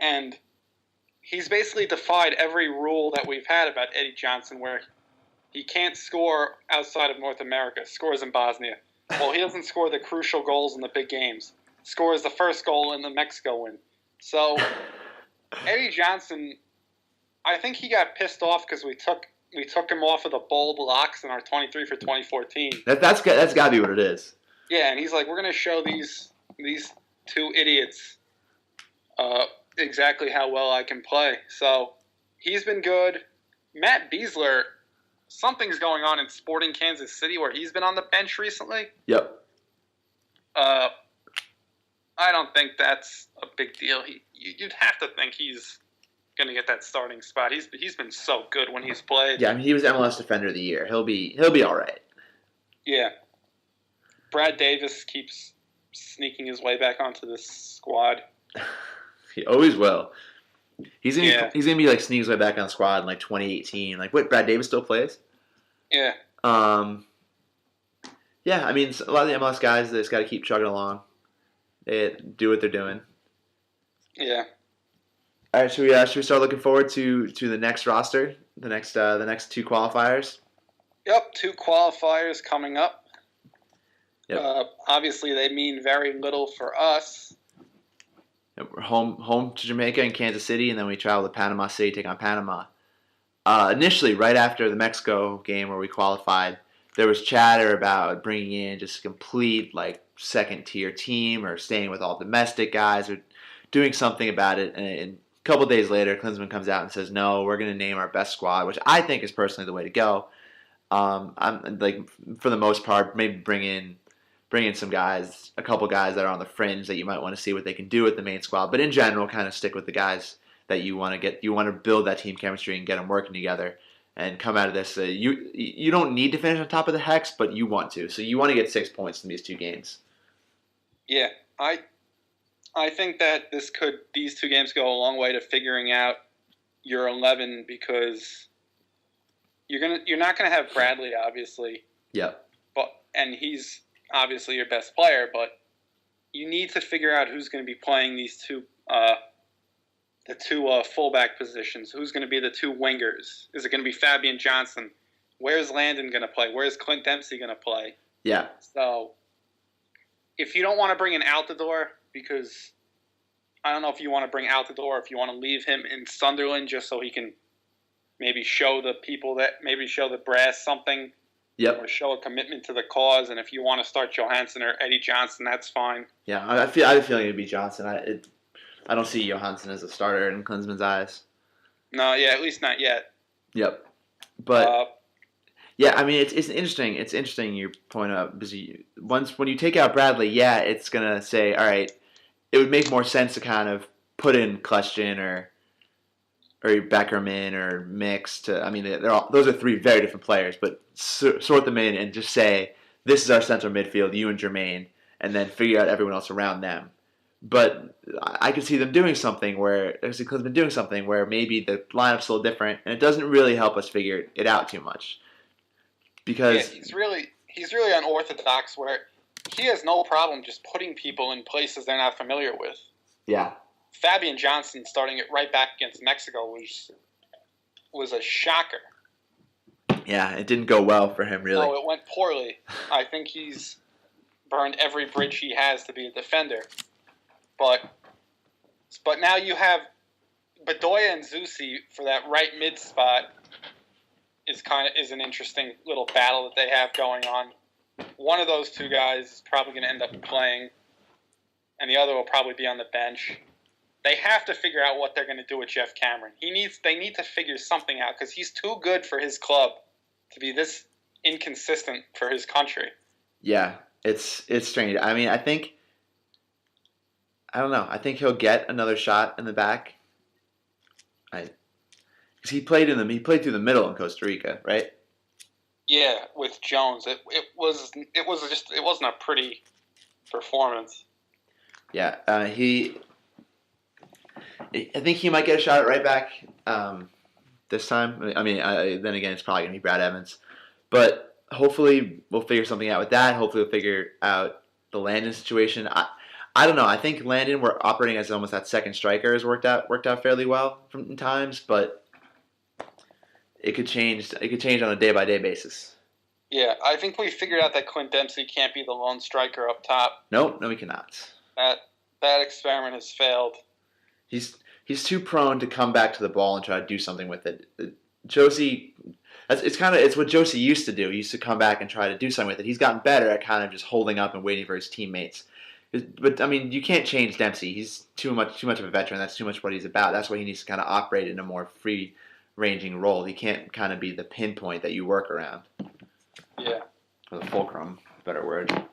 and he's basically defied every rule that we've had about Eddie Johnson, where he can't score outside of North America. Scores in Bosnia. Well, he doesn't score the crucial goals in the big games. Scores the first goal in the Mexico win. So Eddie Johnson, I think he got pissed off because we took him off of the bold locks in our 23 for 2014. That's got to be what it is. Yeah, and he's like, we're going to show these two idiots exactly how well I can play. So he's been good. Matt Beasler, something's going on in Sporting Kansas City where he's been on the bench recently. Yep. I don't think that's a big deal. You'd have to think he's going to get that starting spot. He's been so good when he's played. Yeah, I mean, he was MLS Defender of the Year. He'll be all right. Yeah. Brad Davis keeps sneaking his way back onto this squad. He always will. He's gonna be like sneaking his way back on the squad in like 2018. Like, wait, Brad Davis still plays? Yeah. Yeah, I mean, a lot of the MLS guys, they just got to keep chugging along. They do what they're doing. Yeah. All right, should we start looking forward to the next roster, the next two qualifiers? Yep, 2 qualifiers coming up. Yep. Obviously, they mean very little for us. Yep, we're home to Jamaica and Kansas City, and then we travel to Panama City, take on Panama. Initially, right after the Mexico game where we qualified, there was chatter about bringing in just a complete like second tier team or staying with all domestic guys or doing something about it. And a couple of days later, Klinsmann comes out and says, "No, we're going to name our best squad," which I think is personally the way to go. I'm like for the most part, maybe bring in some guys, a couple guys that are on the fringe that you might want to see what they can do with the main squad. But in general, kind of stick with the guys that you want to get. You want to build that team chemistry and get them working together and come out of this. You don't need to finish on top of the hex, but you want to. So you want to get 6 points in these 2 games. Yeah, I think that these 2 games go a long way to figuring out your 11 because you're not gonna have Bradley obviously. Yep. And he's obviously your best player, but you need to figure out who's going to be playing these the two fullback positions. Who's going to be the 2 wingers? Is it going to be Fabian Johnson? Where's Landon going to play? Where's Clint Dempsey going to play? Yeah. So if you don't want to bring in Altidore, because I don't know if you want to bring Altidore, if you want to leave him in Sunderland just so he can maybe show the brass something. Yep. Or show a commitment to the cause, and if you want to start Johansson or Eddie Johnson, that's fine. Yeah, I have a feeling it'd be Johnson. I don't see Johansson as a starter in Klinsmann's eyes. No, yeah, at least not yet. Yep. But yeah, I mean, it's interesting. It's interesting you point out because when you take out Bradley, yeah, it's gonna say, all right, it would make more sense to kind of put in Kleshtin or Beckerman or Mix. Those are 3 very different players, but sort them in and just say this is our central midfield, you and Jermaine, and then figure out everyone else around them. But I could see them doing something where Klinsmann doing something where maybe the lineup's a little different, and it doesn't really help us figure it out too much. Because he's really unorthodox where he has no problem just putting people in places they're not familiar with. Yeah. Fabian Johnson starting it right back against Mexico was a shocker. Yeah, it didn't go well for him, really. No, it went poorly. I think he's burned every bridge he has to be a defender. But now you have Bedoya and Zusi for that right mid spot is an interesting little battle that they have going on. One of those 2 guys is probably going to end up playing, and the other will probably be on the bench. They have to figure out what they're going to do with Jeff Cameron. They need to figure something out because he's too good for his club to be this inconsistent for his country. Yeah, it's strange. I mean, I don't know. I think he'll get another shot in the back. Because he played through the middle in Costa Rica, right? Yeah, with Jones, it wasn't a pretty performance. Yeah, I think he might get a shot at right back this time. I mean, then again, it's probably going to be Brad Evans. But hopefully we'll figure something out with that. Hopefully we'll figure out the Landon situation. I don't know. I think Landon, we're operating as almost that second striker, has worked out fairly well from times, but it could change. It could change on a day-by-day basis. Yeah, I think we figured out that Clint Dempsey can't be the lone striker up top. No, he cannot. That experiment has failed. He's too prone to come back to the ball and try to do something with it. Josie, it's what Josie used to do. He used to come back and try to do something with it. He's gotten better at kind of just holding up and waiting for his teammates. But I mean, you can't change Dempsey. He's too much of a veteran. That's too much what he's about. That's why he needs to kind of operate in a more free-ranging role. He can't kind of be the pinpoint that you work around. Yeah. Or the fulcrum, better word.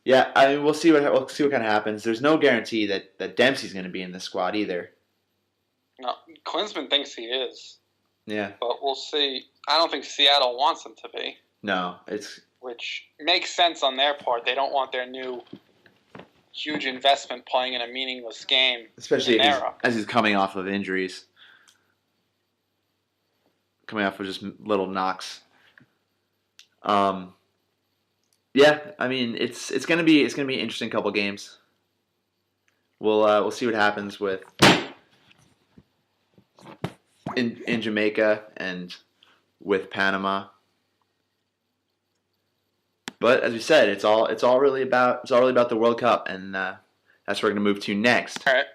Yeah, I mean, we'll see what kind of happens. There's no guarantee that Dempsey's going to be in the squad either. No, Klinsmann thinks he is. Yeah. But we'll see. I don't think Seattle wants him to be. No, which makes sense on their part. They don't want their new huge investment playing in a meaningless game. Especially as he's coming off of injuries. Coming off of just little knocks. Yeah, I mean it's gonna be an interesting couple games. we'll see what happens with in Jamaica and with Panama. But as we said, it's all really about the World Cup, and that's what we're going to move to next. All right.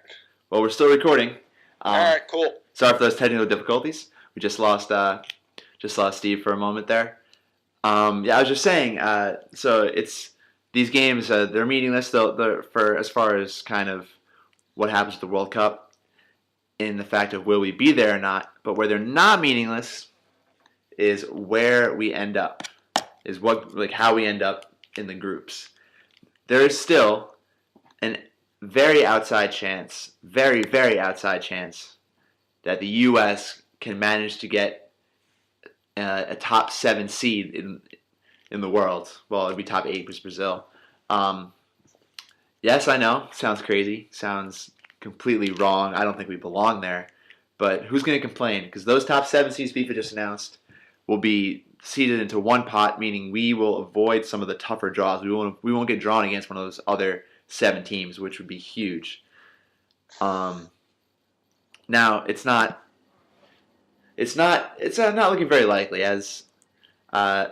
Well, we're still recording. All right. Cool. Sorry for those technical difficulties. We just lost Steve for a moment there. Yeah, I was just saying. So it's these games. They're meaningless. They're for as far as kind of what happens with the World Cup, in the fact of will we be there or not. But where they're not meaningless is where we end up. Is how we end up in the groups. There is still an very outside chance, very, very outside chance, that the U.S. can manage to get a top 7 seed in the world. Well, it'd be top 8 because Brazil. Yes, I know. Sounds crazy. Sounds completely wrong. I don't think we belong there. But who's going to complain? Because those top 7 seeds FIFA just announced will be seeded into one pot, meaning we will avoid some of the tougher draws. We won't get drawn against one of those other 7 teams, which would be huge. Now it's not looking very likely, as I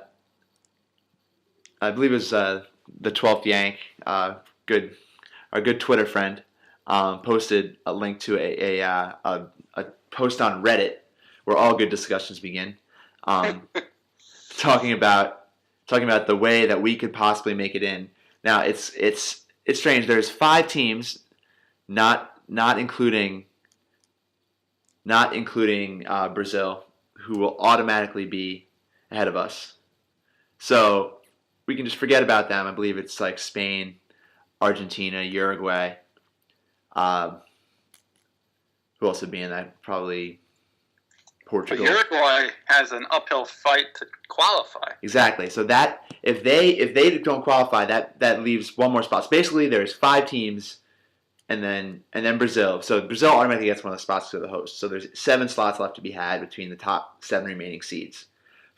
believe it was the 12th Yank, our good Twitter friend, posted a link to a post on Reddit where all good discussions begin. Talking about the way that we could possibly make it in. Now it's strange. There's 5 teams, not including Brazil, who will automatically be ahead of us. So we can just forget about them. I believe it's like Spain, Argentina, Uruguay. Who else would be in that? Probably Portugal. But Uruguay has an uphill fight to qualify. Exactly. So that if they don't qualify, that leaves one more spot. So basically, there's 5 teams, and then Brazil. So Brazil automatically gets one of the spots to the host. So there's 7 slots left to be had between the top 7 remaining seeds.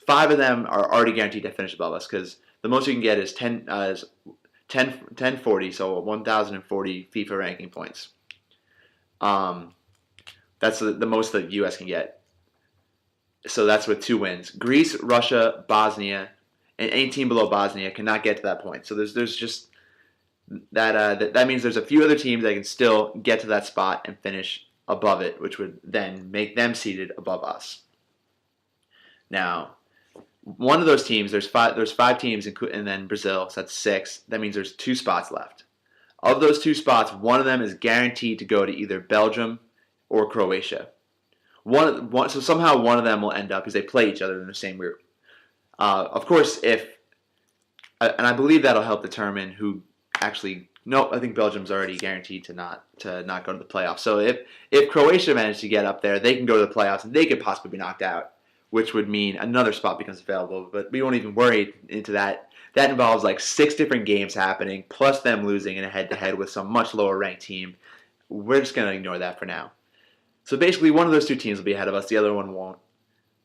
5 of them are already guaranteed to finish above us because the most you can get is 1040, so 1,040 FIFA ranking points. That's the most the U.S. can get. So that's with 2 wins. Greece, Russia, Bosnia, and any team below Bosnia cannot get to that point. So there's just that means there's a few other teams that can still get to that spot and finish above it, which would then make them seated above us. Now, one of those teams, there's 5 teams, and then Brazil, so that's 6. That means there's 2 spots left. Of those 2 spots, one of them is guaranteed to go to either Belgium or Croatia. So somehow one of them will end up, because they play each other in the same group. Of course, and I believe that'll help determine who actually. No, I think Belgium's already guaranteed to not go to the playoffs. So if Croatia managed to get up there, they can go to the playoffs and they could possibly be knocked out, which would mean another spot becomes available. But we won't even worry into that. That involves like 6 different games happening, plus them losing in a head-to-head with some much lower ranked team. We're just going to ignore that for now. So basically, one of those 2 teams will be ahead of us. The other one won't.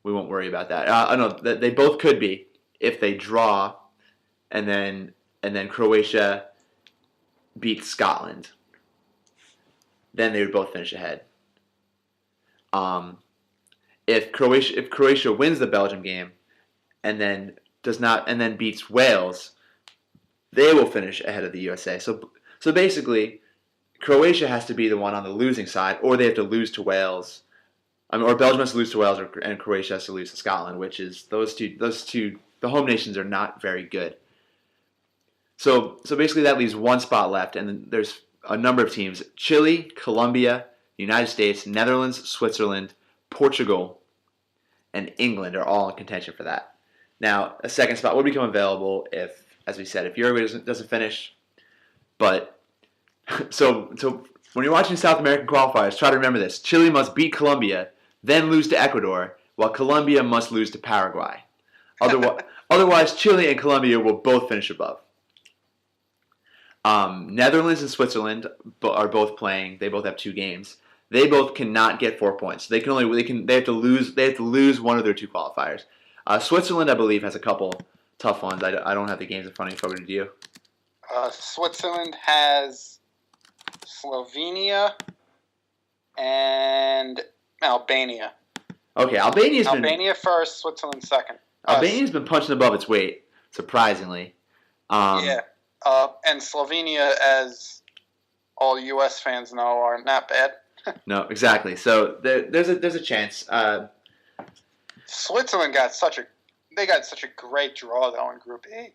We won't worry about that. No, they both could be if they draw, and then Croatia beats Scotland. Then they would both finish ahead. If Croatia wins the Belgium game, and then beats Wales, they will finish ahead of the USA. So basically, Croatia has to be the one on the losing side, or they have to lose to Wales. Or Belgium has to lose to Wales, and Croatia has to lose to Scotland, which is those two. The home nations are not very good. So basically, that leaves 1 spot left, and then there's a number of teams: Chile, Colombia, United States, Netherlands, Switzerland, Portugal, and England are all in contention for that. Now, a second spot would become available if, as we said, if Uruguay doesn't finish. But so when you're watching South American qualifiers, try to remember this: Chile must beat Colombia, then lose to Ecuador, while Colombia must lose to Paraguay. Otherwise, Chile and Colombia will both finish above. Netherlands and Switzerland are both playing. They both have 2 games. They both cannot get 4 points. They have to lose one of their 2 qualifiers. Switzerland, I believe, has a couple tough ones. I don't have the games in front of me. Fogarty, do you? Switzerland has Slovenia, and Albania. Okay, Albania first, Switzerland second. Albania's been punching above its weight, surprisingly. And Slovenia, as all U.S. fans know, are not bad. No, exactly. So there's a chance. Switzerland got such a great draw though in Group E.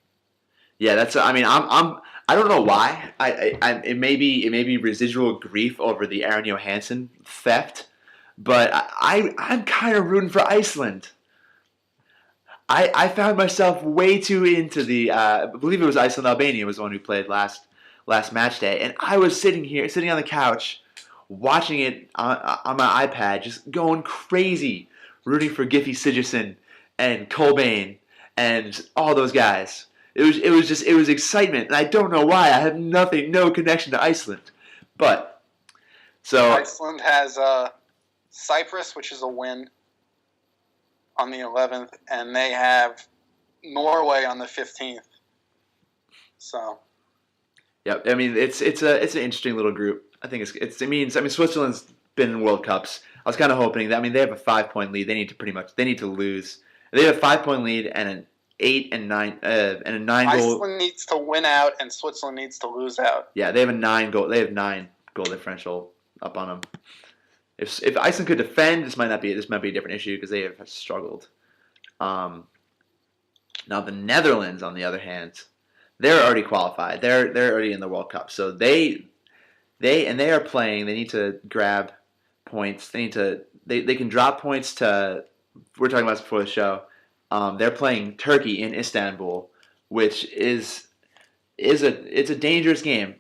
Yeah, that's. I mean, I don't know why. It may be residual grief over the Aaron Johansson theft, but I'm kind of rooting for Iceland. I found myself way too into the. I believe it was Iceland Albania was the one who played last match day, and I was sitting on the couch, watching it on my iPad, just going crazy, rooting for Gylfi Sigurdsson and Colbain and all those guys. It was excitement, and I don't know why. I have no connection to Iceland, but so Iceland has Cyprus, which is a win on the 11th, and they have Norway on the 15th. So, yeah, I mean it's an interesting little group. I think it means Switzerland's been in World Cups. I was kind of hoping that they have a 5-point lead. They need to lose. They have a 5-point lead and an 8 and 9 and a 9 goal. Iceland needs to win out, and Switzerland needs to lose out. Yeah, they have a 9 goal differential up on them. If Iceland could defend, this might be a different issue because they have struggled. Now the Netherlands, on the other hand, they're already qualified. They're already in the World Cup, so they are playing. They need to grab points. They can drop points to. We were talking about this before the show. They're playing Turkey in Istanbul, which is a dangerous game.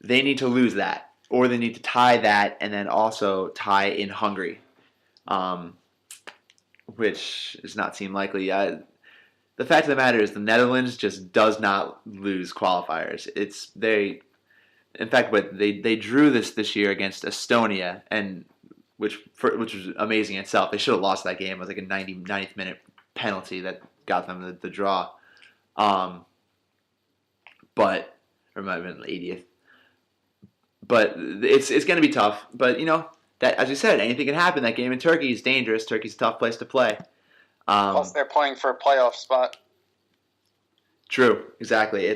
They need to lose that, or they need to tie that, and then also tie in Hungary, which does not seem likely. The fact of the matter is, the Netherlands just does not lose qualifiers. In fact, they drew this year against Estonia, and which was amazing in itself. They should have lost that game. It was like a 90th minute penalty that got them the draw. Or it might have been the 80th. But it's going to be tough. But that, as you said, anything can happen. That game in Turkey is dangerous. Turkey's a tough place to play. Plus, they're playing for a playoff spot. True, exactly.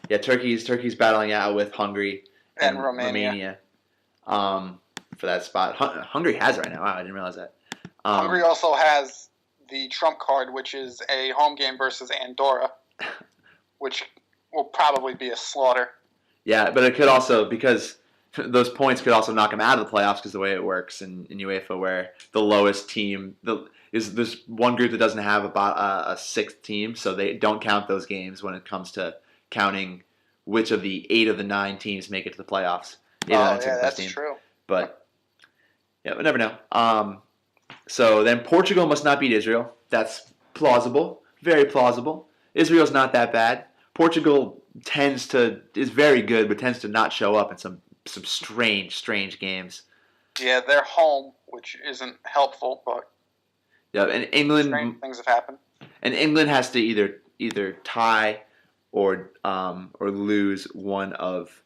Turkey's battling out with Hungary and Romania. For that spot. Hungary has it right now. Wow, I didn't realize that. Hungary also has the trump card, which is a home game versus Andorra, which will probably be a slaughter. Yeah, but it could also, because those points could also knock them out of the playoffs because the way it works in UEFA, where the lowest team is this one group that doesn't have a sixth team, so they don't count those games when it comes to counting which of the 8 of the 9 teams make it to the playoffs. That's true. But yeah, we never know. So then Portugal must not beat Israel. That's plausible, very plausible. Israel's not that bad. Portugal is very good, but tends to not show up in some strange games. Yeah, they're home, which isn't helpful, but yeah, and England, strange things have happened. And England has to either tie or lose one of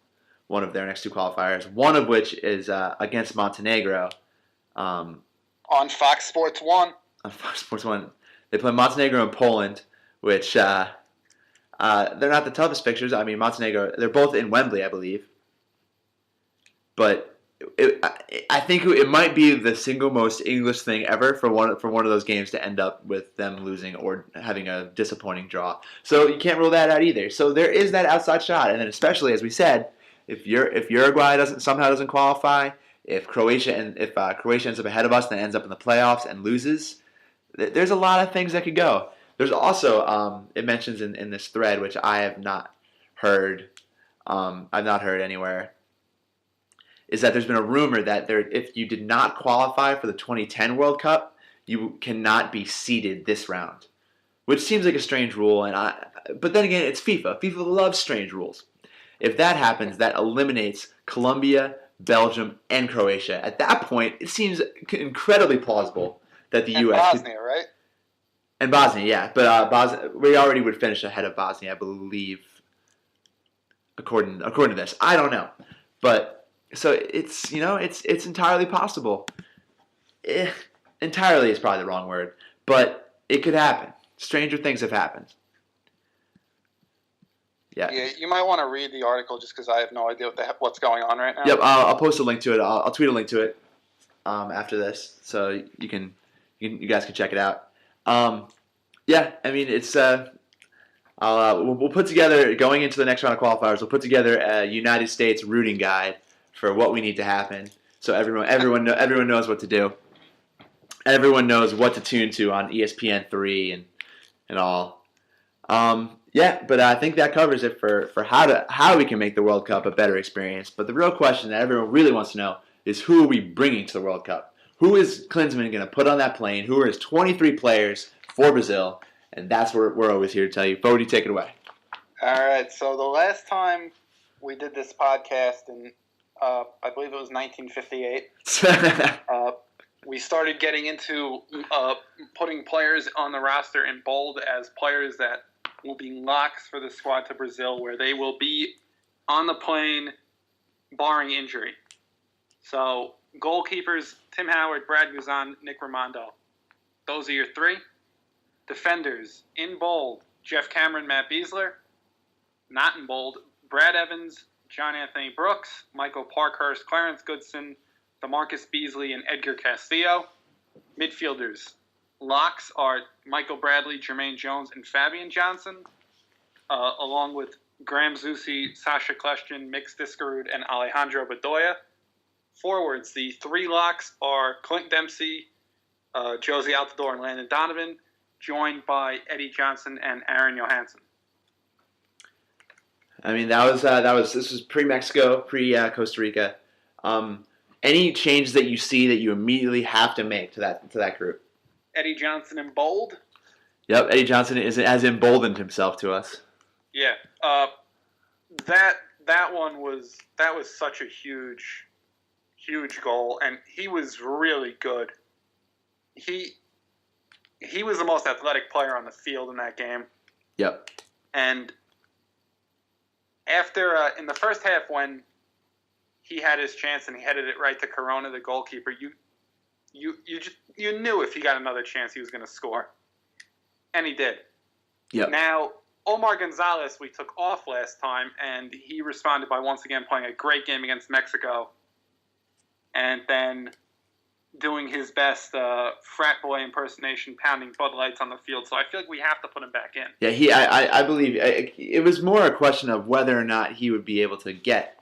their next 2 qualifiers. One of which is against Montenegro. On Fox Sports 1. On Fox Sports 1, they play Montenegro and Poland, which they're not the toughest fixtures. I mean, Montenegro, they're both in Wembley, I believe. But I think it might be the single most English thing ever for one of those games to end up with them losing or having a disappointing draw. So you can't rule that out either. So there is that outside shot, and then especially as we said, if Uruguay doesn't qualify, if Croatia ends up ahead of us, then ends up in the playoffs and loses, there's a lot of things that could go. There's also it mentions in this thread, which I have not heard. I've not heard anywhere. Is that there's been a rumor that if you did not qualify for the 2010 World Cup, you cannot be seeded this round, which seems like a strange rule. But then again, it's FIFA. FIFA loves strange rules. If that happens, that eliminates Colombia, Belgium, and Croatia. At that point, it seems incredibly plausible that the U.S. Bosnia, right? And Bosnia, yeah. But Bosnia, we already would finish ahead of Bosnia, I believe. according to this. I don't know, but so it's entirely possible. Entirely is probably the wrong word, but it could happen. Stranger things have happened. Yeah. Yeah, you might want to read the article just because I have no idea what's going on right now. Yep. I'll post a link to it. I'll tweet a link to it after this, so you guys can check it out. Yeah. I mean, it's we'll put together going into the next round of qualifiers. We'll put together a United States routing guide for what we need to happen, so everyone knows what to do. Everyone knows what to tune to on ESPN3 and all. Yeah, but I think that covers it for how we can make the World Cup a better experience. But the real question that everyone really wants to know is who are we bringing to the World Cup? Who is Klinsmann going to put on that plane? Who are his 23 players for Brazil? And that's what we're always here to tell you. Fogarty, take it away. All right, so the last time we did this podcast, in I believe it was 1958, we started getting into putting players on the roster in bold as players that will be locks for the squad to Brazil, where they will be on the plane barring injury. So goalkeepers, Tim Howard, Brad Guzan, Nick Raimondo. Those are your three. Defenders, in bold, Jeff Cameron, Matt Beasler. Not in bold, Brad Evans, John Anthony Brooks, Michael Parkhurst, Clarence Goodson, DeMarcus Beasley, and Edgar Castillo. Midfielders, locks are Michael Bradley, Jermaine Jones, and Fabian Johnson, along with Graham Zusi, Sasha Kleshtin, Mix Diskerud, and Alejandro Bedoya. Forwards, the three locks are Clint Dempsey, Josie Altidore, and Landon Donovan, joined by Eddie Johnson and Aaron Johansson. I mean, this was pre-Mexico, pre-Costa Rica. Any change that you see that you immediately have to make to that group? Eddie Johnson in bold. Yep, Eddie Johnson has emboldened himself to us. Yeah, that was such a huge goal, and he was really good. He was the most athletic player on the field in that game. Yep. And after in the first half, when he had his chance and he headed it right to Corona, the goalkeeper, you knew if he got another chance he was going to score, and he did. Yep. Now Omar Gonzalez we took off last time, and he responded by once again playing a great game against Mexico, and then doing his best frat boy impersonation, pounding Bud Lights on the field. So I feel like we have to put him back in. Yeah, I believe it was more a question of whether or not he would be able to get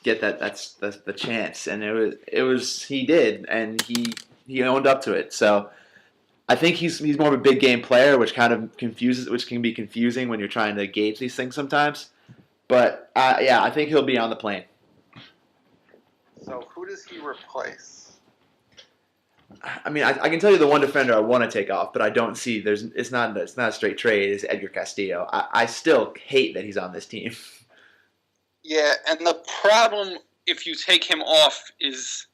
that's the chance, and he did, and he owned up to it. So I think he's more of a big game player, which can be confusing when you're trying to gauge these things sometimes. But I think he'll be on the plane. So who does he replace? I mean, I can tell you the one defender I want to take off, but I don't see it's not a straight trade. It's Edgar Castillo. I still hate that he's on this team. Yeah, and the problem if you take him off is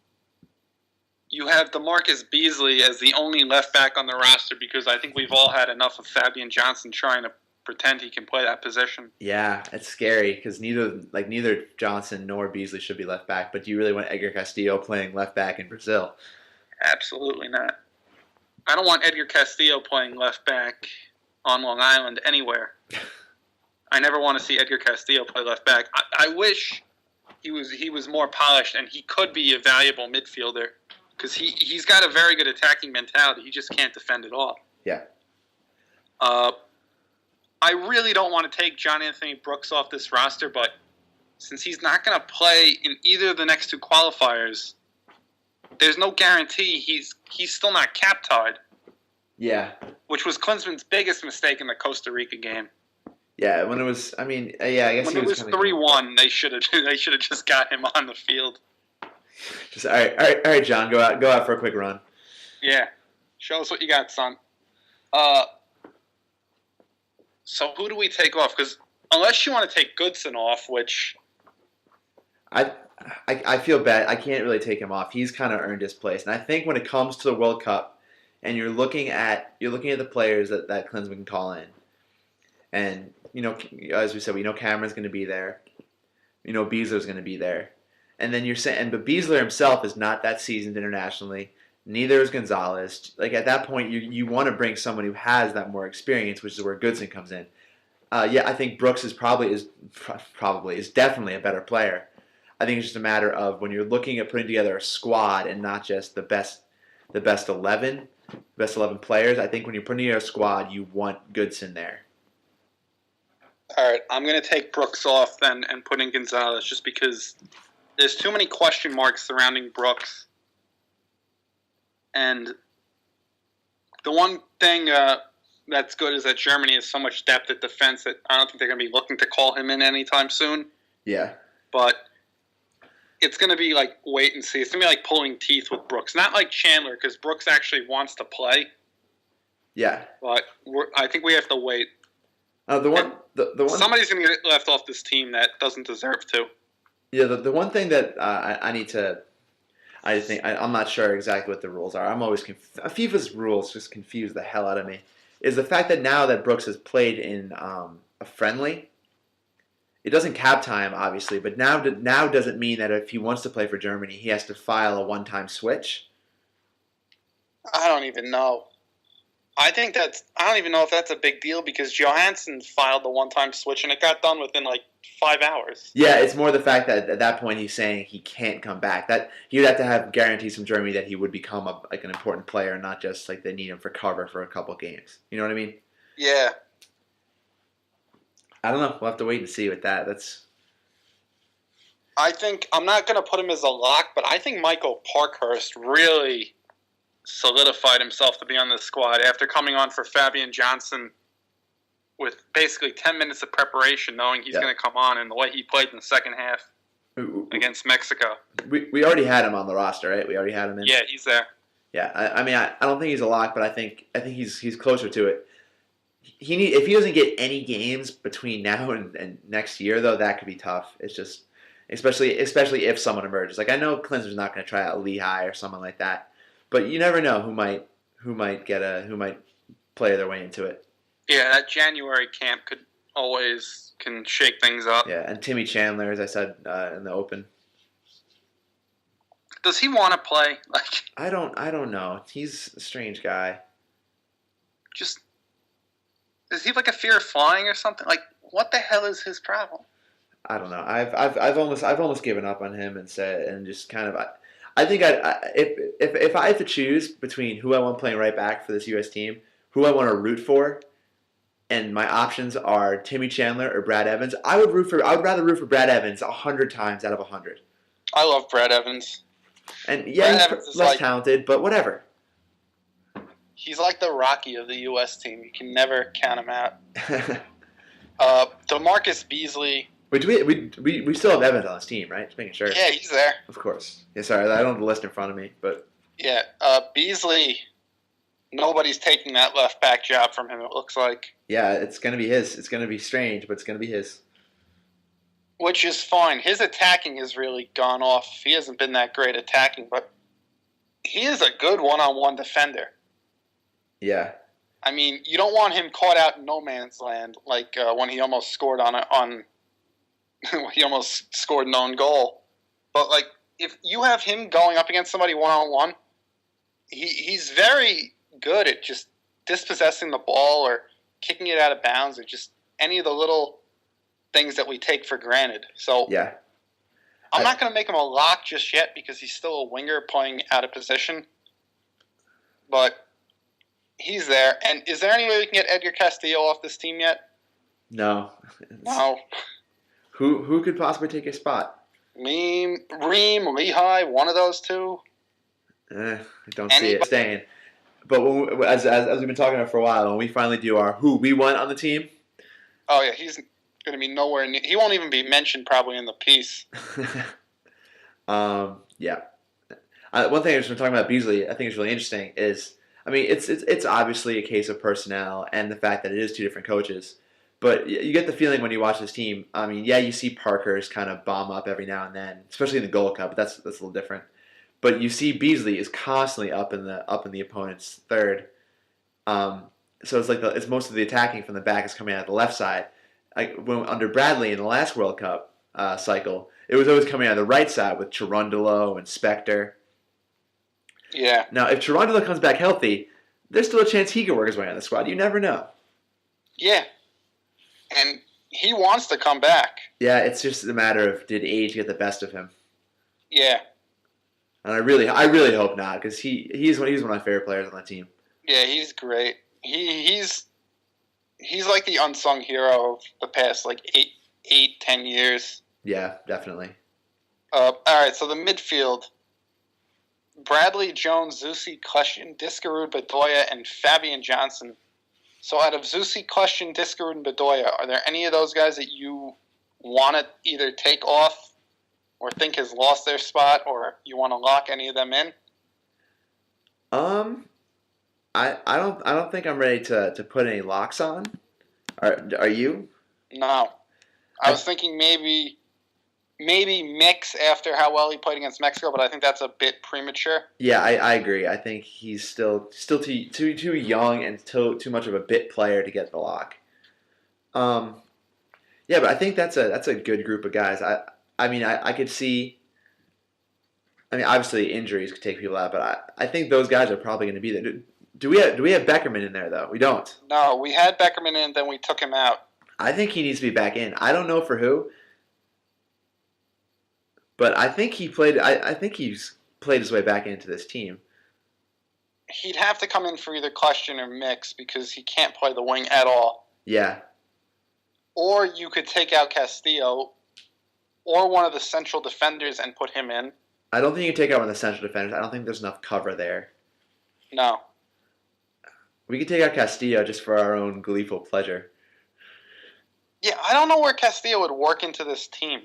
you have DeMarcus Beasley as the only left back on the roster, because I think we've all had enough of Fabian Johnson trying to pretend he can play that position. Yeah, it's scary because neither Johnson nor Beasley should be left back. But do you really want Edgar Castillo playing left back in Brazil? Absolutely not. I don't want Edgar Castillo playing left back on Long Island anywhere. I never want to see Edgar Castillo play left back. I wish he was more polished, and he could be a valuable midfielder because he's got a very good attacking mentality. He just can't defend at all. Yeah. I really don't want to take John Anthony Brooks off this roster, but since he's not going to play in either of the next two qualifiers, there's no guarantee he's still not cap-tied. Yeah. Which was Klinsmann's biggest mistake in the Costa Rica game. Yeah, when it was, I mean, I guess when he it was 3-1, they should have just got him on the field. Just all right, John, go out for a quick run. Yeah, show us what you got, son. So who do we take off? Because unless you want to take Goodson off, which I feel bad. I can't really take him off. He's kind of earned his place, and I think when it comes to the World Cup, and you're looking at the players that Klinsmann can call in, and as we said, we know Cameron's going to be there. Beasler's going to be there. And then you're saying, but Beasler himself is not that seasoned internationally. Neither is Gonzalez. Like at that point, you want to bring someone who has that more experience, which is where Goodson comes in. I think Brooks is definitely a better player. I think it's just a matter of when you're looking at putting together a squad and not just the best 11 players. I think when you're putting together a squad, you want Goodson there. All right, I'm going to take Brooks off then and put in Gonzalez just because there's too many question marks surrounding Brooks. And the one thing that's good is that Germany has so much depth at defense that I don't think they're going to be looking to call him in anytime soon. Yeah. But it's going to be like wait and see. It's going to be like pulling teeth with Brooks. Not like Chandler, because Brooks actually wants to play. Yeah. But I think we have to wait. The one somebody's going to get left off this team that doesn't deserve to. Yeah, the one thing that I'm not sure exactly what the rules are. I'm always FIFA's rules just confuse the hell out of me. Is the fact that now that Brooks has played in a friendly, it doesn't cap time obviously, but now doesn't mean that if he wants to play for Germany, he has to file a one-time switch. I don't even know. I don't even know if that's a big deal because Johansson filed the one-time switch and it got done within like 5 hours. Yeah, it's more the fact that at that point he's saying he can't come back. That he'd have to have guarantees from Germany that he would become an important player, not just like they need him for cover for a couple games. You know what I mean? Yeah. I don't know. We'll have to wait and see with that. I think I'm not going to put him as a lock, but I think Michael Parkhurst really solidified himself to be on the squad after coming on for Fabian Johnson with basically 10 minutes of preparation, knowing he's going to come on, and the way he played in the second half against Mexico. We already had him on the roster, right? We already had him in. Yeah, he's there. Yeah, I don't think he's a lock, but I think he's closer to it. If he doesn't get any games between now and next year, though, that could be tough. It's just especially if someone emerges. Like I know Klinsman's not going to try out Lehigh or someone like that. But you never know who might play their way into it. Yeah, that January camp can shake things up. Yeah, and Timmy Chandler, as I said in the open. Does he want to play? I don't know. He's a strange guy. Does he have like a fear of flying or something? Like, what the hell is his problem? I don't know. I've almost given up on him and just kind of. I think if I have to choose between who I want playing right back for this U.S. team, who I want to root for, and my options are Timmy Chandler or Brad Evans, I would rather root for Brad Evans 100 times out of 100. I love Brad Evans. And yeah, he's less talented, but whatever. He's like the Rocky of the U.S. team. You can never count him out. DeMarcus Beasley. Wait, we still have Evans on this team, right? Just making sure. Yeah, he's there. Of course. Yeah, sorry, I don't have the list in front of me, but yeah, Beasley. Nobody's taking that left back job from him. It looks like. Yeah, it's gonna be his. It's gonna be strange, but it's gonna be his. Which is fine. His attacking has really gone off. He hasn't been that great attacking, but he is a good one-on-one defender. Yeah. I mean, you don't want him caught out in no man's land like when he almost scored he almost scored an own goal. But like, if you have him going up against somebody one-on-one, he's very good at just dispossessing the ball or kicking it out of bounds or just any of the little things that we take for granted. So yeah, I'm not going to make him a lock just yet because he's still a winger playing out of position. But he's there. And is there any way we can get Edgar Castillo off this team yet? No. No. Who could possibly take his spot? Reem, Lehigh, one of those two. I don't see it staying. But as we've been talking about for a while, when we finally do our who we want on the team. Oh yeah, he's going to be nowhere near. He won't even be mentioned probably in the piece. Yeah. One thing I was talking about Beasley, I think is really interesting is, I mean, it's obviously a case of personnel and the fact that it is two different coaches. But you get the feeling when you watch this team. I mean, yeah, you see Parker's kind of bomb up every now and then, especially in the Gold Cup. But that's a little different. But you see Beasley is constantly up in the opponent's third. So it's like it's most of the attacking from the back is coming out of the left side. Like under Bradley in the last World Cup, cycle, it was always coming out of the right side with Cherundolo and Spector. Yeah. Now, if Cherundolo comes back healthy, there's still a chance he could work his way on the squad. You never know. Yeah. And he wants to come back. Yeah, it's just a matter of did age get the best of him. Yeah. And I really hope not, because he's one of my favorite players on that team. Yeah, he's great. He's like the unsung hero of the past 10 years. Yeah, definitely. All right, so the midfield: Bradley, Jones, Zusi, Cushion, Discarud, Bedoya, and Fabian Johnson. So out of Zusi, Cushion, Discarud, and Bedoya, are there any of those guys that you want to either take off or think has lost their spot, or you want to lock any of them in? I don't think I'm ready to put any locks on. Are you? No. I was thinking maybe mix after how well he played against Mexico, but I think that's a bit premature. Yeah, I agree. I think he's still too young and too much of a bit player to get the lock. Yeah, but I think that's a good group of guys. I could see. I mean, obviously injuries could take people out, but I think those guys are probably going to be there. Do we have Beckerman in there though? We don't. No, we had Beckerman in, then we took him out. I think he needs to be back in. I don't know for who, but I think he played. I think he's played his way back into this team. He'd have to come in for either Question or Mix because he can't play the wing at all. Yeah. Or you could take out Castillo or one of the central defenders and put him in. I don't think you can take out one of the central defenders. I don't think there's enough cover there. No. We could take out Castillo just for our own gleeful pleasure. Yeah, I don't know where Castillo would work into this team.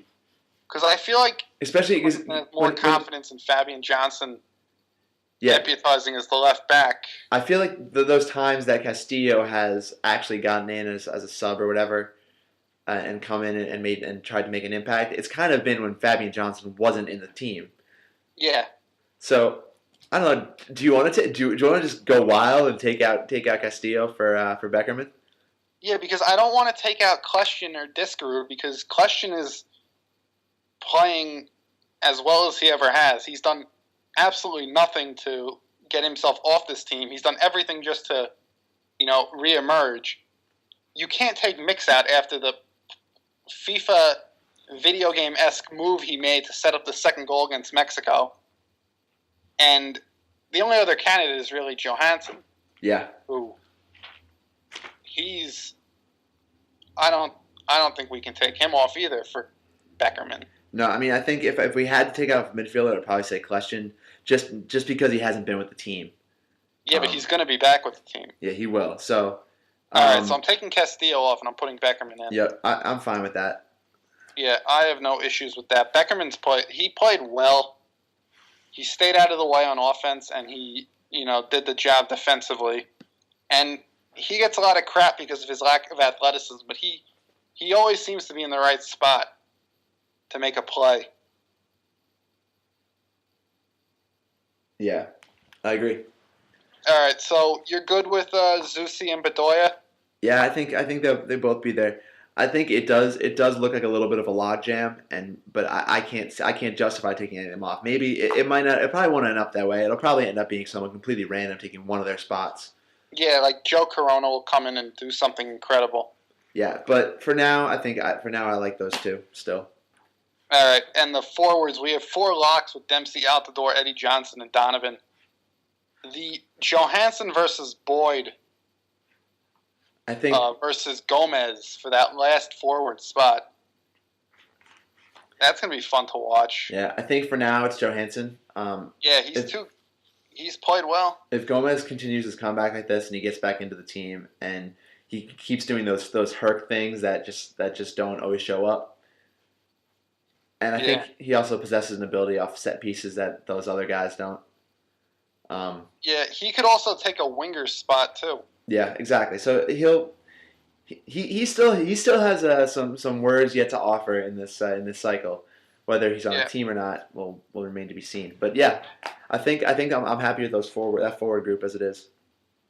Because I feel like especially because more confidence in Fabian Johnson yeah, deputizing as the left back. I feel like those times that Castillo has actually gotten in as a sub or whatever and come in and tried to make an impact, it's kind of been when Fabian Johnson wasn't in the team. Yeah. So I don't know. Do you want to just go wild and take out Castillo for Beckerman? Yeah, because I don't want to take out Question or Discarud because Question is playing as well as he ever has. He's done absolutely nothing to get himself off this team. He's done everything just to, reemerge. You can't take Mix out after the FIFA video game-esque move he made to set up the second goal against Mexico. And the only other candidate is really Johansson. Yeah. Who I don't think we can take him off either for Beckerman. No, I mean I think if we had to take out a midfielder, I'd probably say Question, just because he hasn't been with the team. Yeah, but he's going to be back with the team. Yeah, he will. So. All right, so I'm taking Castillo off and I'm putting Beckerman in. Yep, I'm fine with that. Yeah, I have no issues with that. Beckerman's he played well. He stayed out of the way on offense and he, did the job defensively. And he gets a lot of crap because of his lack of athleticism, but he always seems to be in the right spot to make a play. Yeah, I agree. All right, so you're good with Zusi and Bedoya? Yeah, I think they both be there. I think it does look like a little bit of a logjam, but I can't justify taking any of them off. Maybe it might not. It probably won't end up that way. It'll probably end up being someone completely random taking one of their spots. Yeah, like Joe Corona will come in and do something incredible. Yeah, but for now, I like those two still. All right, and the forwards, we have 4 locks with Dempsey, Altidore, Eddie Johnson, and Donovan. The Johansson versus Boyd I think versus Gomez for that last forward spot. That's going to be fun to watch. Yeah, I think for now it's Johansson. Yeah, he's played well. If Gomez continues his comeback like this and he gets back into the team and he keeps doing those Herc things that just don't always show up. And I think he also possesses an ability off set pieces that those other guys don't. Yeah, he could also take a winger's spot too. Yeah, exactly. So he still has some words yet to offer in this cycle. Whether he's on the team or not will remain to be seen. But yeah, I think I'm happy with that forward group as it is.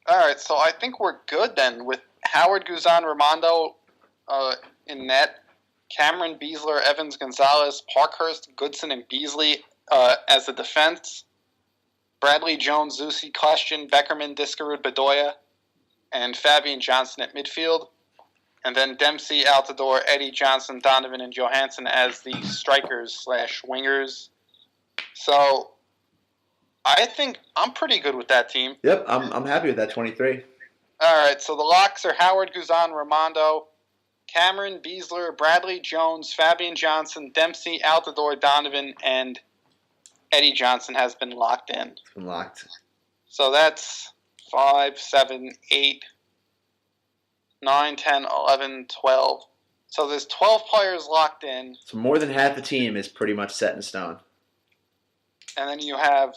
All right, so I think we're good then with Howard, Guzan, Raimondo in net. Cameron, Beasler, Evans, Gonzalez, Parkhurst, Goodson, and Beasley as the defense. Bradley, Jones, Zusi, Question, Beckerman, Diskerud, Bedoya, and Fabian Johnson at midfield. And then Dempsey, Altidore, Eddie, Johnson, Donovan, and Johansson as the strikers/wingers. So I think I'm pretty good with that team. Yep, I'm happy with that 23. All right, so the locks are Howard, Guzan, Ramondo, Cameron, Beasler, Bradley, Jones, Fabian Johnson, Dempsey, Altidore, Donovan, and Eddie Johnson has been locked in. It's been locked. So that's 5, 7, 8, 9, 10, 11, 12. So there's 12 players locked in. So more than half the team is pretty much set in stone. And then you have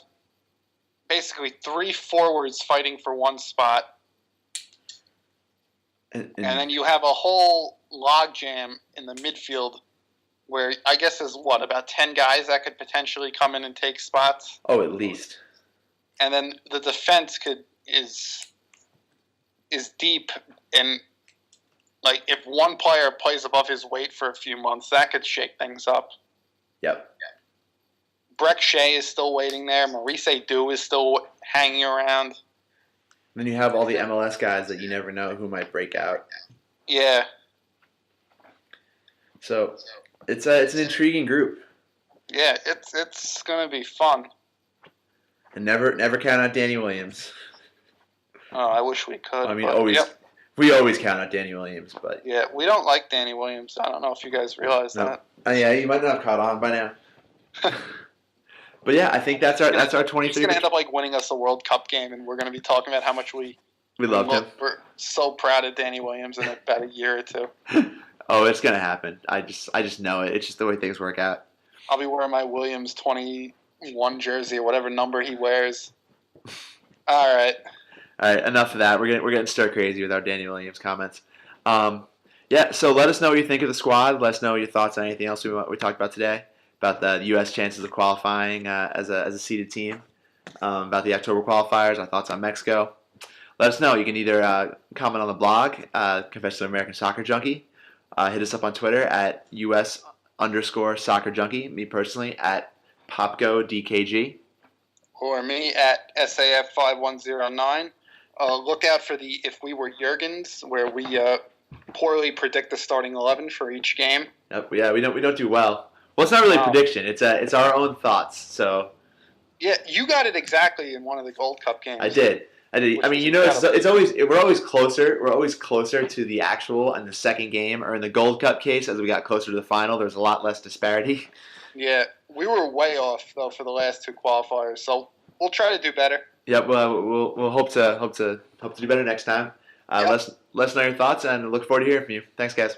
basically 3 forwards fighting for one spot. And then you have a whole logjam in the midfield where I guess there's, about 10 guys that could potentially come in and take spots? Oh, at least. And then the defense is deep, and like if one player plays above his weight for a few months, that could shake things up. Yep. Breck Shea is still waiting there. Maurice Dew is still hanging around. Then you have all the MLS guys that you never know who might break out. Yeah. So it's an intriguing group. Yeah, it's gonna be fun. And never count out Danny Williams. Oh, I wish we could. I mean, but, always. Yep. We always count out Danny Williams, but yeah, we don't like Danny Williams. I don't know if you guys realize that. Yeah, you might not have caught on by now. But yeah, I think that's our 23. He's gonna end up like winning us a World Cup game, and we're gonna be talking about how much we loved him. We're so proud of Danny Williams in about a year or two. Oh, it's gonna happen. I just know it. It's just the way things work out. I'll be wearing my Williams 21 jersey or whatever number he wears. All right. Enough of that. We're getting stir crazy with our Danny Williams comments. Yeah. So let us know what you think of the squad. Let us know your thoughts on anything else we talked about today, about the U.S. chances of qualifying as a seeded team, about the October qualifiers, our thoughts on Mexico. Let us know. You can either comment on the blog, Confessions of an American Soccer Junkie. Hit us up on Twitter at US_Soccer Junkie. Me personally at Popko DKG. Or me at SAF5109. Look out for the If We Were Jurgens, where we poorly predict the starting 11 for each game. Yep. Yeah, we don't do well. Well, it's not really a prediction. It's our own thoughts. So. Yeah, you got it exactly in one of the Gold Cup games. I did. I mean, it's always we're always closer. We're always closer to the actual and the second game, or in the Gold Cup case, as we got closer to the final, there's a lot less disparity. Yeah, we were way off though for the last 2 qualifiers, so we'll try to do better. Yep. Well, we'll hope to do better next time. Let us know your thoughts, and look forward to hearing from you. Thanks, guys.